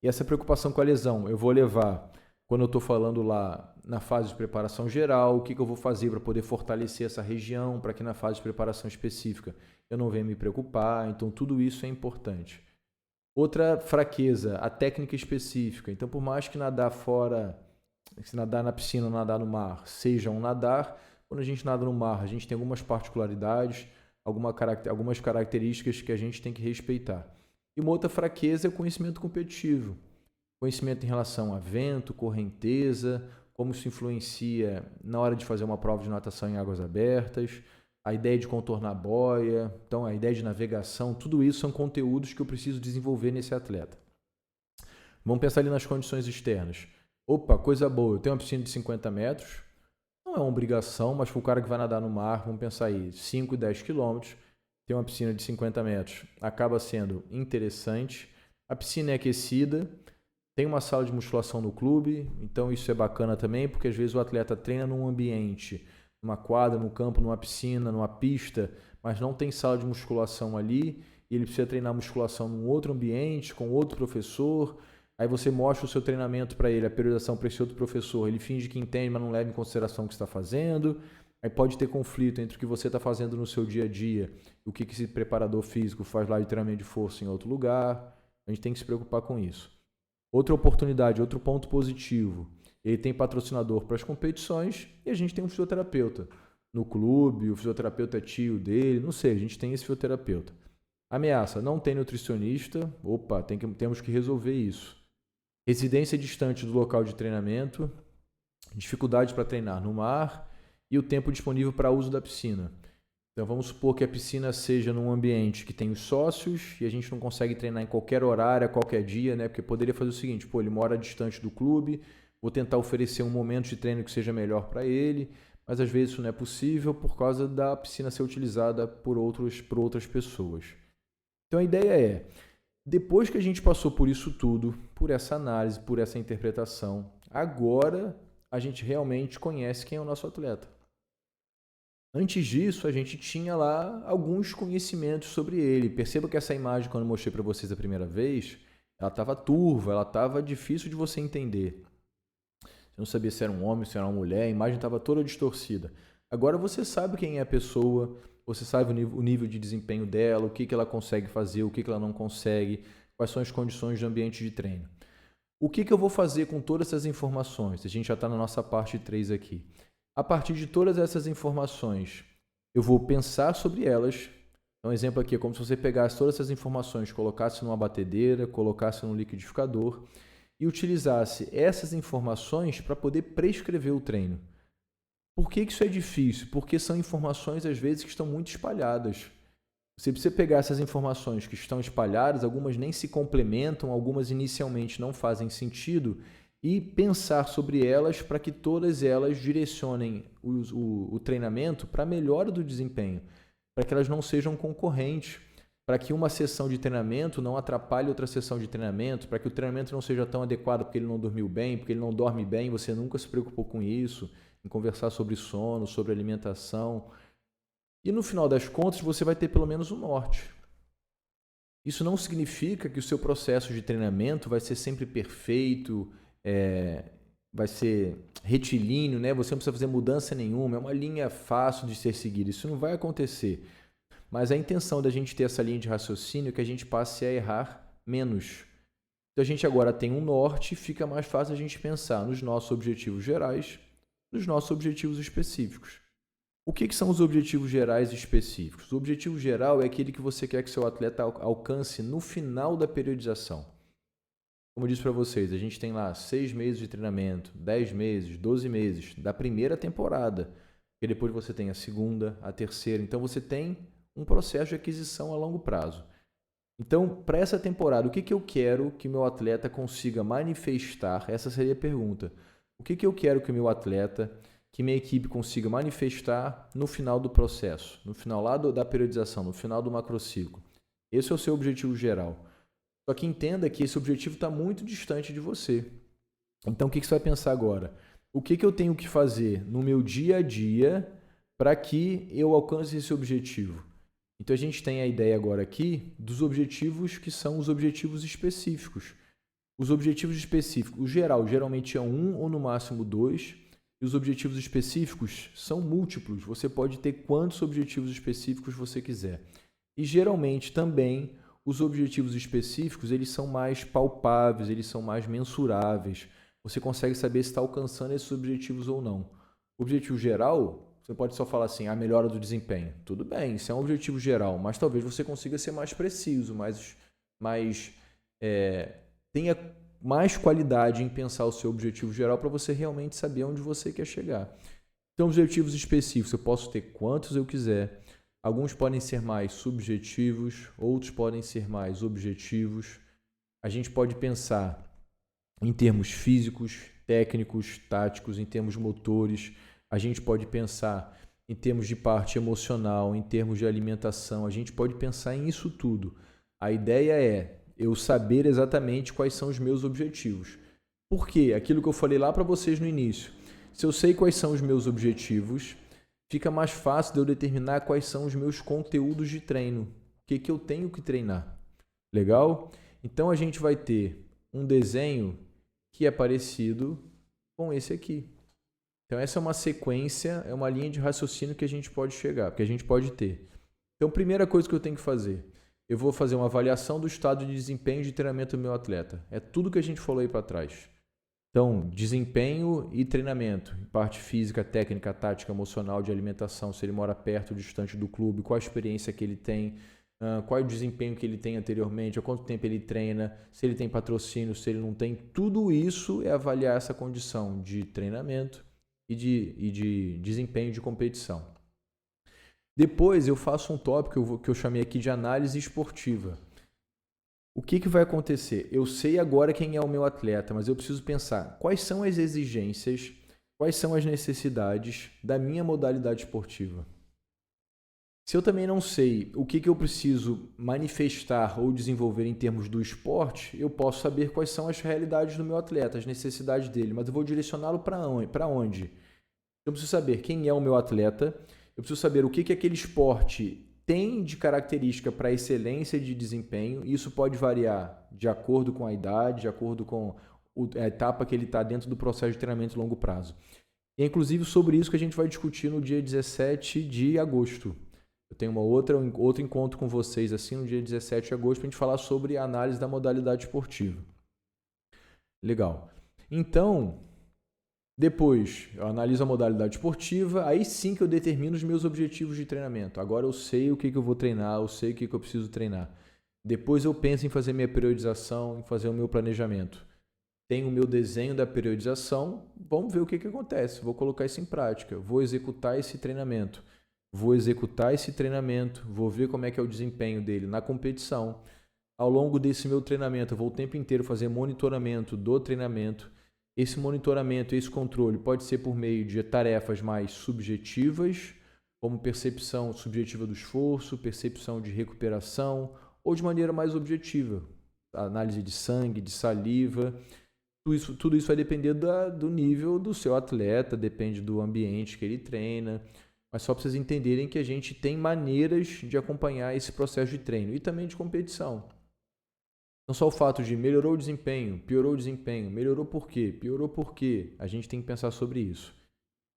Speaker 1: E essa preocupação com a lesão, eu vou levar quando eu estou falando lá na fase de preparação geral, o que eu vou fazer para poder fortalecer essa região, para que na fase de preparação específica eu não venha me preocupar. Então, tudo isso é importante. Outra fraqueza, a técnica específica. Então, por mais que nadar fora, se nadar na piscina ou nadar no mar, seja um nadar, quando a gente nada no mar, a gente tem algumas particularidades, algumas características que a gente tem que respeitar. E uma outra fraqueza é o conhecimento competitivo. Conhecimento em relação a vento, correnteza, como isso influencia na hora de fazer uma prova de natação em águas abertas, a ideia de contornar a boia, então a ideia de navegação, tudo isso são conteúdos que eu preciso desenvolver nesse atleta. Vamos pensar ali nas condições externas. Opa, coisa boa, eu tenho uma piscina de 50 metros, não é uma obrigação, mas para o cara que vai nadar no mar, vamos pensar aí, 5 e 10 quilômetros, ter uma piscina de 50 metros acaba sendo interessante. A piscina é aquecida, tem uma sala de musculação no clube, então isso é bacana também, porque às vezes o atleta treina num ambiente, numa quadra, num campo, numa piscina, numa pista, mas não tem sala de musculação ali, e ele precisa treinar musculação num outro ambiente, com outro professor. Aí você mostra o seu treinamento para ele, a periodização para esse outro professor, ele finge que entende, mas não leva em consideração o que está fazendo. Aí pode ter conflito entre o que você está fazendo no seu dia a dia e o que esse preparador físico faz lá de treinamento de força em outro lugar. A gente tem que se preocupar com isso. Outra oportunidade, outro ponto positivo, ele tem patrocinador para as competições e a gente tem um fisioterapeuta no clube, o fisioterapeuta é tio dele, não sei, a gente tem esse fisioterapeuta. Ameaça, não tem nutricionista, opa, temos que resolver isso. Residência distante do local de treinamento, dificuldade para treinar no mar e o tempo disponível para uso da piscina. Então vamos supor que a piscina seja num ambiente que tem os sócios e a gente não consegue treinar em qualquer horário, a qualquer dia, né? Porque poderia fazer o seguinte, ele mora distante do clube, vou tentar oferecer um momento de treino que seja melhor para ele, mas às vezes isso não é possível por causa da piscina ser utilizada por outras pessoas. Então a ideia é, depois que a gente passou por isso tudo, por essa análise, por essa interpretação, agora a gente realmente conhece quem é o nosso atleta. Antes disso, a gente tinha lá alguns conhecimentos sobre ele. Perceba que essa imagem, quando eu mostrei para vocês a primeira vez, ela estava turva, ela estava difícil de você entender. Você não sabia se era um homem, se era uma mulher, a imagem estava toda distorcida. Agora você sabe quem é a pessoa, você sabe o nível de desempenho dela, o que ela consegue fazer, o que ela não consegue, quais são as condições de ambiente de treino. O que eu vou fazer com todas essas informações? A gente já está na nossa parte 3 aqui. A partir de todas essas informações, eu vou pensar sobre elas. Um exemplo aqui é como se você pegasse todas essas informações, colocasse numa batedeira, colocasse num liquidificador e utilizasse essas informações para poder prescrever o treino. Por que isso é difícil? Porque são informações, às vezes, que estão muito espalhadas. Você precisa pegar essas informações que estão espalhadas, algumas nem se complementam, algumas inicialmente não fazem sentido, e pensar sobre elas para que todas elas direcionem o treinamento para a melhora do desempenho, para que elas não sejam concorrentes, para que uma sessão de treinamento não atrapalhe outra sessão de treinamento, para que o treinamento não seja tão adequado porque ele não dormiu bem, porque ele não dorme bem, você nunca se preocupou com isso, em conversar sobre sono, sobre alimentação. E no final das contas você vai ter pelo menos um norte. Isso não significa que o seu processo de treinamento vai ser sempre perfeito, vai ser retilíneo, né? Você não precisa fazer mudança nenhuma, é uma linha fácil de ser seguida. Isso não vai acontecer. Mas a intenção da gente ter essa linha de raciocínio é que a gente passe a errar menos. Então a gente agora tem um norte, fica mais fácil a gente pensar nos nossos objetivos gerais, nos nossos objetivos específicos. O que são os objetivos gerais e específicos? O objetivo geral é aquele que você quer que seu atleta alcance no final da periodização. Como eu disse para vocês, a gente tem lá 6 meses de treinamento, 10 meses, 12 meses da primeira temporada. E depois você tem a segunda, a terceira. Então você tem um processo de aquisição a longo prazo. Então, para essa temporada, o que eu quero que meu atleta consiga manifestar? Essa seria a pergunta. O que eu quero que meu atleta, que minha equipe consiga manifestar no final do processo, no final lá da periodização, no final do macrociclo? Esse é o seu objetivo geral. Só que entenda que esse objetivo está muito distante de você. Então, o que você vai pensar agora? O que eu tenho que fazer no meu dia a dia para que eu alcance esse objetivo? Então, a gente tem a ideia agora aqui dos objetivos que são os objetivos específicos. Os objetivos específicos, o geral, geralmente é 1 ou no máximo 2. E os objetivos específicos são múltiplos. Você pode ter quantos objetivos específicos você quiser. E geralmente também os objetivos específicos eles são mais palpáveis, eles são mais mensuráveis. Você consegue saber se está alcançando esses objetivos ou não. O objetivo geral, você pode só falar assim, a melhora do desempenho. Tudo bem, isso é um objetivo geral, mas talvez você consiga ser mais preciso, tenha mais qualidade em pensar o seu objetivo geral para você realmente saber onde você quer chegar. Então, objetivos específicos, eu posso ter quantos eu quiser. Alguns podem ser mais subjetivos, outros podem ser mais objetivos. A gente pode pensar em termos físicos, técnicos, táticos, em termos motores. A gente pode pensar em termos de parte emocional, em termos de alimentação. A gente pode pensar em isso tudo. A ideia é eu saber exatamente quais são os meus objetivos. Por quê? Aquilo que eu falei lá para vocês no início. Se eu sei quais são os meus objetivos, fica mais fácil de eu determinar quais são os meus conteúdos de treino. O que eu tenho que treinar. Legal? Então a gente vai ter um desenho que é parecido com esse aqui. Então essa é uma sequência, é uma linha de raciocínio que a gente pode chegar, que a gente pode ter. Então, primeira coisa que eu tenho que fazer, eu vou fazer uma avaliação do estado de desempenho de treinamento do meu atleta. É tudo que a gente falou aí para trás. Então, desempenho e treinamento, parte física, técnica, tática, emocional, de alimentação, se ele mora perto ou distante do clube, qual a experiência que ele tem, qual é o desempenho que ele tem anteriormente, há quanto tempo ele treina, se ele tem patrocínio, se ele não tem. Tudo isso é avaliar essa condição de treinamento e de desempenho de competição. Depois eu faço um tópico que eu chamei aqui de análise esportiva. O que vai acontecer? Eu sei agora quem é o meu atleta, mas eu preciso pensar quais são as exigências, quais são as necessidades da minha modalidade esportiva. Se eu também não sei o que eu preciso manifestar ou desenvolver em termos do esporte, eu posso saber quais são as realidades do meu atleta, as necessidades dele, mas eu vou direcioná-lo para onde? Eu preciso saber quem é o meu atleta, eu preciso saber o que aquele esporte tem de característica para excelência de desempenho. Isso pode variar de acordo com a idade, de acordo com a etapa que ele está dentro do processo de treinamento de longo prazo. E é inclusive sobre isso que a gente vai discutir no dia 17 de agosto. Eu tenho outro encontro com vocês assim no dia 17 de agosto para a gente falar sobre a análise da modalidade esportiva. Legal. Então, depois eu analiso a modalidade esportiva, aí sim que eu determino os meus objetivos de treinamento. Agora eu sei o que eu vou treinar, eu sei o que eu preciso treinar. Depois eu penso em fazer minha periodização, em fazer o meu planejamento. Tenho o meu desenho da periodização, vamos ver o que acontece. Vou colocar isso em prática, vou executar esse treinamento. Vou ver como é que é o desempenho dele na competição. Ao longo desse meu treinamento, eu vou o tempo inteiro fazer monitoramento do treinamento. Esse monitoramento, esse controle pode ser por meio de tarefas mais subjetivas, como percepção subjetiva do esforço, percepção de recuperação, ou de maneira mais objetiva, análise de sangue, de saliva. Tudo isso vai depender do nível do seu atleta, depende do ambiente que ele treina. Mas só para vocês entenderem que a gente tem maneiras de acompanhar esse processo de treino e também de competição. Não só o fato de melhorou o desempenho, piorou o desempenho, melhorou por quê, piorou por quê. A gente tem que pensar sobre isso.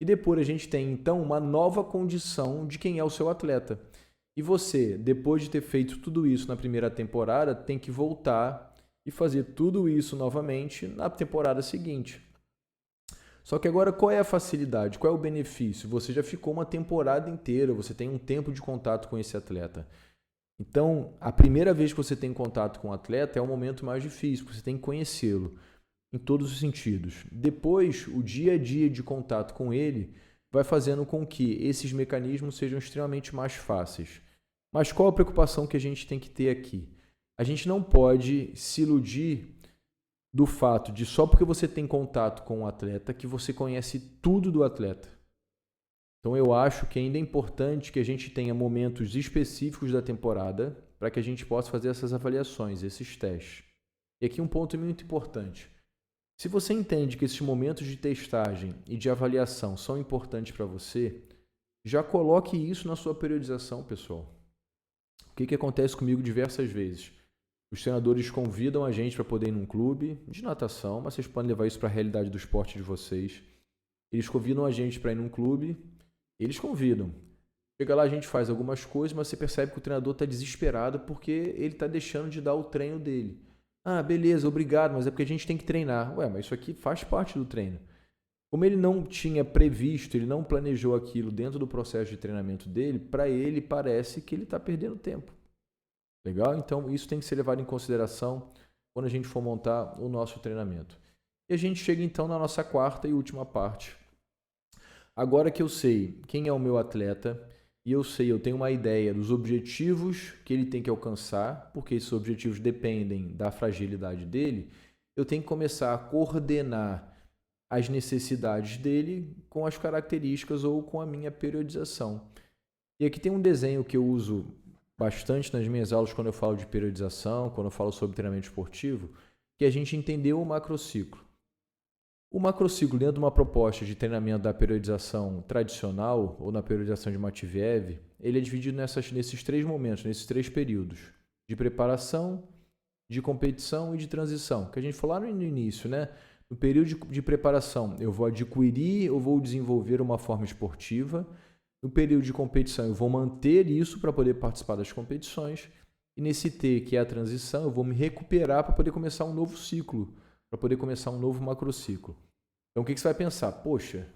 Speaker 1: E depois a gente tem, então, uma nova condição de quem é o seu atleta. E você, depois de ter feito tudo isso na primeira temporada, tem que voltar e fazer tudo isso novamente na temporada seguinte. Só que agora qual é a facilidade? Qual é o benefício? Você já ficou uma temporada inteira, você tem um tempo de contato com esse atleta. Então, a primeira vez que você tem contato com o atleta é o momento mais difícil, você tem que conhecê-lo em todos os sentidos. Depois, o dia a dia de contato com ele vai fazendo com que esses mecanismos sejam extremamente mais fáceis. Mas qual a preocupação que a gente tem que ter aqui? A gente não pode se iludir do fato de só porque você tem contato com o atleta que você conhece tudo do atleta. Então eu acho que ainda é importante que a gente tenha momentos específicos da temporada para que a gente possa fazer essas avaliações, esses testes. E aqui um ponto muito importante. Se você entende que esses momentos de testagem e de avaliação são importantes para você, já coloque isso na sua periodização, pessoal. O que acontece comigo diversas vezes? Os treinadores convidam a gente para poder ir num clube de natação, mas vocês podem levar isso para a realidade do esporte de vocês. Eles convidam a gente para ir num clube, eles convidam. Chega lá, a gente faz algumas coisas, mas você percebe que o treinador está desesperado porque ele está deixando de dar o treino dele. Ah, beleza, obrigado, mas é porque a gente tem que treinar. Ué, mas isso aqui faz parte do treino. Como ele não tinha previsto, ele não planejou aquilo dentro do processo de treinamento dele, para ele parece que ele está perdendo tempo. Legal? Então, isso tem que ser levado em consideração quando a gente for montar o nosso treinamento. E a gente chega então na nossa quarta e última parte. Agora que eu sei quem é o meu atleta e eu tenho uma ideia dos objetivos que ele tem que alcançar, porque esses objetivos dependem da fragilidade dele, eu tenho que começar a coordenar as necessidades dele com as características ou com a minha periodização. E aqui tem um desenho que eu uso bastante nas minhas aulas quando eu falo de periodização, quando eu falo sobre treinamento esportivo, que a gente entendeu o macrociclo. O macrociclo, dentro de uma proposta de treinamento da periodização tradicional ou na periodização de Matveev, ele é dividido nesses 3 momentos, nesses 3 períodos, de preparação, de competição e de transição, que a gente falou lá no início, né? No período de preparação, eu vou adquirir ou vou desenvolver uma forma esportiva. No período de competição, eu vou manter isso para poder participar das competições. E nesse T, que é a transição, eu vou me recuperar para poder começar um novo ciclo, para poder começar um novo macrociclo. Então, o que você vai pensar? Poxa,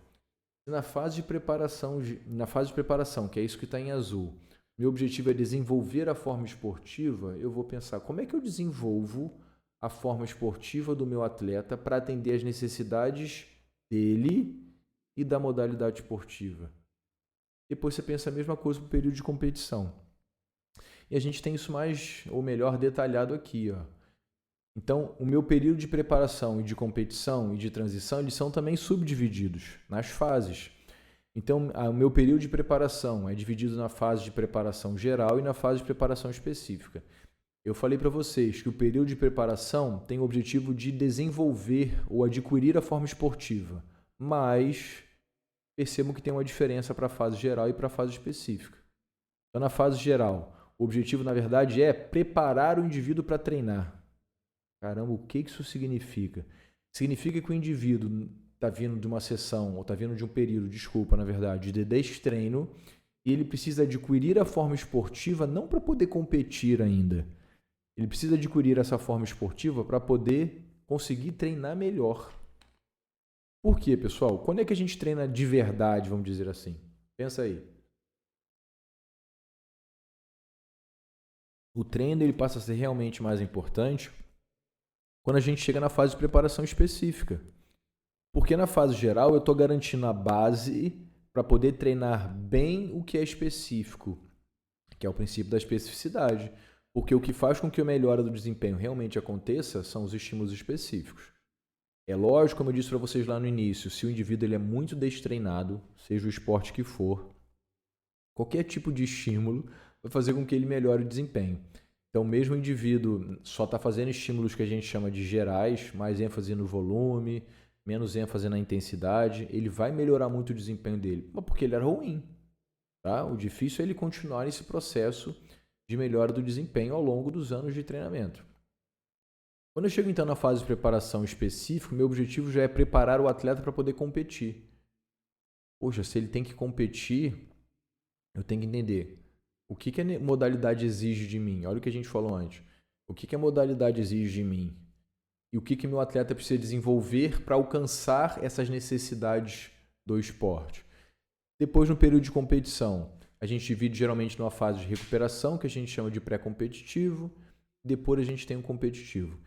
Speaker 1: na fase de preparação, que é isso que está em azul, meu objetivo é desenvolver a forma esportiva, eu vou pensar, como é que eu desenvolvo a forma esportiva do meu atleta para atender às necessidades dele e da modalidade esportiva? Depois você pensa a mesma coisa para o período de competição. E a gente tem isso mais, ou melhor, detalhado aqui. Ó. Então, o meu período de preparação e de competição e de transição, eles são também subdivididos nas fases. Então, o meu período de preparação é dividido na fase de preparação geral e na fase de preparação específica. Eu falei para vocês que o período de preparação tem o objetivo de desenvolver ou adquirir a forma esportiva, mas percebam que tem uma diferença para a fase geral e para a fase específica. Então, na fase geral, o objetivo, na verdade, é preparar o indivíduo para treinar. Caramba, o que isso significa? Significa que o indivíduo está vindo de uma sessão, ou está vindo de um período, na verdade, de destreino, e ele precisa adquirir a forma esportiva não para poder competir ainda. Ele precisa adquirir essa forma esportiva para poder conseguir treinar melhor. Por quê, pessoal? Quando é que a gente treina de verdade, vamos dizer assim? Pensa aí. O treino ele passa a ser realmente mais importante quando a gente chega na fase de preparação específica. Porque na fase geral eu estou garantindo a base para poder treinar bem o que é específico, que é o princípio da especificidade. Porque o que faz com que a melhora do desempenho realmente aconteça são os estímulos específicos. É lógico, como eu disse para vocês lá no início, se o indivíduo ele é muito destreinado, seja o esporte que for, qualquer tipo de estímulo vai fazer com que ele melhore o desempenho. Então, mesmo o indivíduo só está fazendo estímulos que a gente chama de gerais, mais ênfase no volume, menos ênfase na intensidade, ele vai melhorar muito o desempenho dele, mas porque ele era ruim. Tá? O difícil é ele continuar nesse processo de melhora do desempenho ao longo dos anos de treinamento. Quando eu chego então na fase de preparação específica, meu objetivo já é preparar o atleta para poder competir. Poxa, se ele tem que competir, eu tenho que entender o que a modalidade exige de mim. Olha o que a gente falou antes. O que a modalidade exige de mim? E o que meu atleta precisa desenvolver para alcançar essas necessidades do esporte? Depois, no período de competição, a gente divide geralmente numa fase de recuperação, que a gente chama de pré-competitivo. Depois a gente tem um competitivo.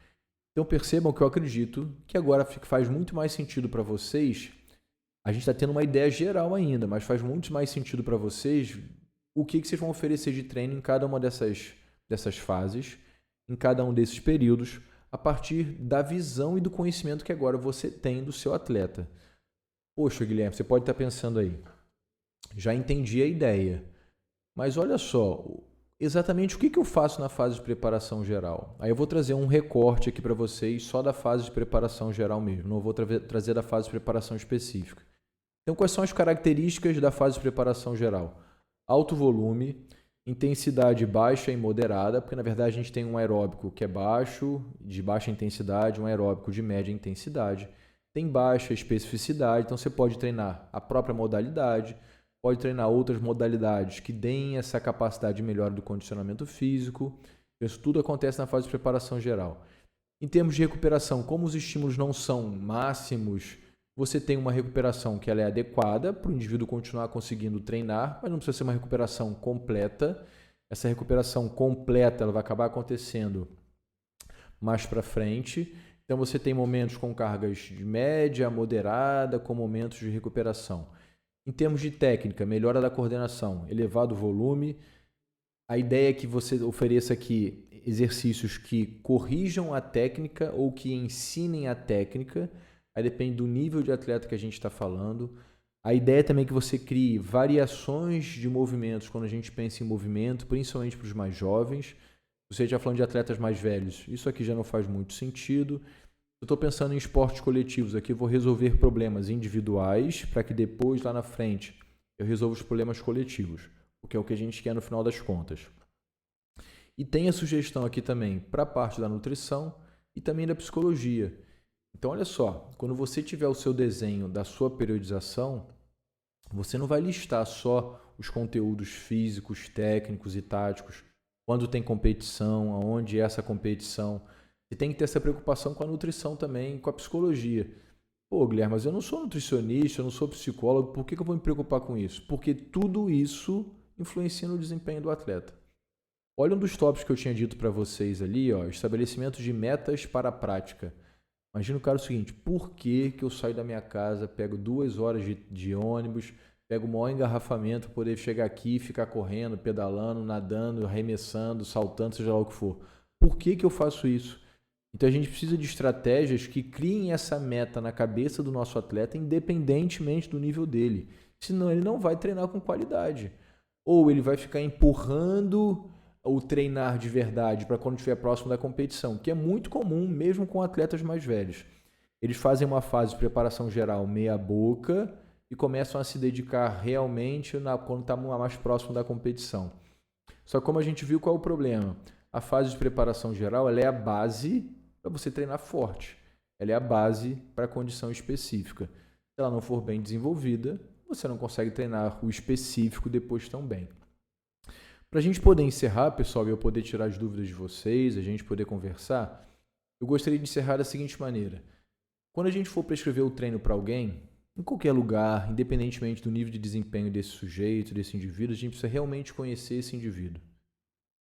Speaker 1: Então percebam que eu acredito que agora faz muito mais sentido para vocês. A gente está tendo uma ideia geral ainda, mas faz muito mais sentido para vocês o que vocês vão oferecer de treino em cada uma dessas fases, em cada um desses períodos, a partir da visão e do conhecimento que agora você tem do seu atleta. Poxa, Guilherme, você pode estar pensando aí, já entendi a ideia, mas olha só, exatamente o que eu faço na fase de preparação geral? Aí eu vou trazer um recorte aqui para vocês só da fase de preparação geral mesmo, não vou trazer da fase de preparação específica. Então, quais são as características da fase de preparação geral? Alto volume, Intensidade baixa e moderada, porque na verdade a gente tem um aeróbico que é baixo, de baixa intensidade, um aeróbico de média intensidade. Tem baixa especificidade, então você pode treinar a própria modalidade, pode treinar outras modalidades que deem essa capacidade de melhora do condicionamento físico. Isso tudo acontece na fase de preparação geral. Em termos de recuperação, como os estímulos não são máximos, você tem uma recuperação que ela é adequada para o indivíduo continuar conseguindo treinar, mas não precisa ser uma recuperação completa. Essa recuperação completa ela vai acabar acontecendo mais para frente. Então você tem momentos com cargas de média, moderada, com momentos de recuperação. Em termos de técnica, melhora da coordenação, elevado volume. A ideia é que você ofereça aqui exercícios que corrijam a técnica ou que ensinem a técnica. Aí depende do nível de atleta que a gente está falando. A ideia também é que você crie variações de movimentos quando a gente pensa em movimento, principalmente para os mais jovens. Você já falando de atletas mais velhos, isso aqui já não faz muito sentido. Eu estou pensando em esportes coletivos aqui, eu vou resolver problemas individuais para que depois, lá na frente, eu resolva os problemas coletivos, o que é o que a gente quer no final das contas. E tem a sugestão aqui também para a parte da nutrição e também da psicologia. Então, olha só, quando você tiver o seu desenho da sua periodização, você não vai listar só os conteúdos físicos, técnicos e táticos, quando tem competição, aonde é essa competição. Você tem que ter essa preocupação com a nutrição também, com a psicologia. Pô, Guilherme, mas eu não sou nutricionista, eu não sou psicólogo, por que eu vou me preocupar com isso? Porque tudo isso influencia no desempenho do atleta. Olha um dos tópicos que eu tinha dito para vocês ali, ó, estabelecimento de metas para a prática. Imagina o cara o seguinte, por que eu saio da minha casa, pego 2 horas de ônibus, pego o maior engarrafamento para poder chegar aqui, ficar correndo, pedalando, nadando, arremessando, saltando, seja lá o que for. Por que eu faço isso? Então a gente precisa de estratégias que criem essa meta na cabeça do nosso atleta, independentemente do nível dele. Senão ele não vai treinar com qualidade. Ou ele vai ficar empurrando o treinar de verdade para quando estiver próximo da competição, que é muito comum mesmo com atletas mais velhos. Eles fazem uma fase de preparação geral meia boca e começam a se dedicar realmente quando está mais próximo da competição. Só que como a gente viu, qual é o problema? A fase de preparação geral ela é a base para você treinar forte. Ela é a base para a condição específica. Se ela não for bem desenvolvida, você não consegue treinar o específico depois tão bem. Para a gente poder encerrar, pessoal, e eu poder tirar as dúvidas de vocês, a gente poder conversar, eu gostaria de encerrar da seguinte maneira. Quando a gente for prescrever o treino para alguém, em qualquer lugar, independentemente do nível de desempenho desse sujeito, desse indivíduo, a gente precisa realmente conhecer esse indivíduo.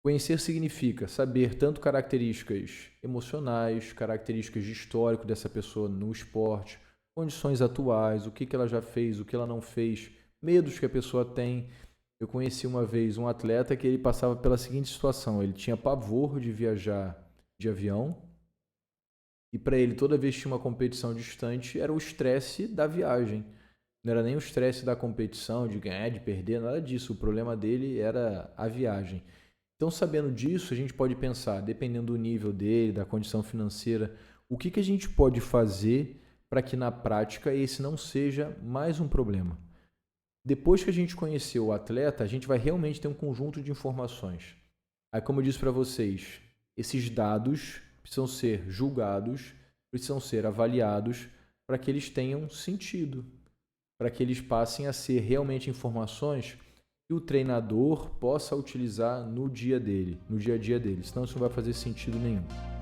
Speaker 1: Conhecer significa saber tanto características emocionais, características de histórico dessa pessoa no esporte, condições atuais, o que ela já fez, o que ela não fez, medos que a pessoa tem. Eu conheci uma vez um atleta que ele passava pela seguinte situação, ele tinha pavor de viajar de avião e para ele toda vez que tinha uma competição distante era o estresse da viagem. Não era nem o estresse da competição, de ganhar, de perder, nada disso. O problema dele era a viagem. Então, sabendo disso, a gente pode pensar, dependendo do nível dele, da condição financeira, o que a gente pode fazer para que na prática esse não seja mais um problema. Depois que a gente conheceu o atleta, a gente vai realmente ter um conjunto de informações. Aí, como eu disse para vocês, esses dados precisam ser julgados, precisam ser avaliados para que eles tenham sentido, para que eles passem a ser realmente informações que o treinador possa utilizar no dia a dia dele, senão isso não vai fazer sentido nenhum.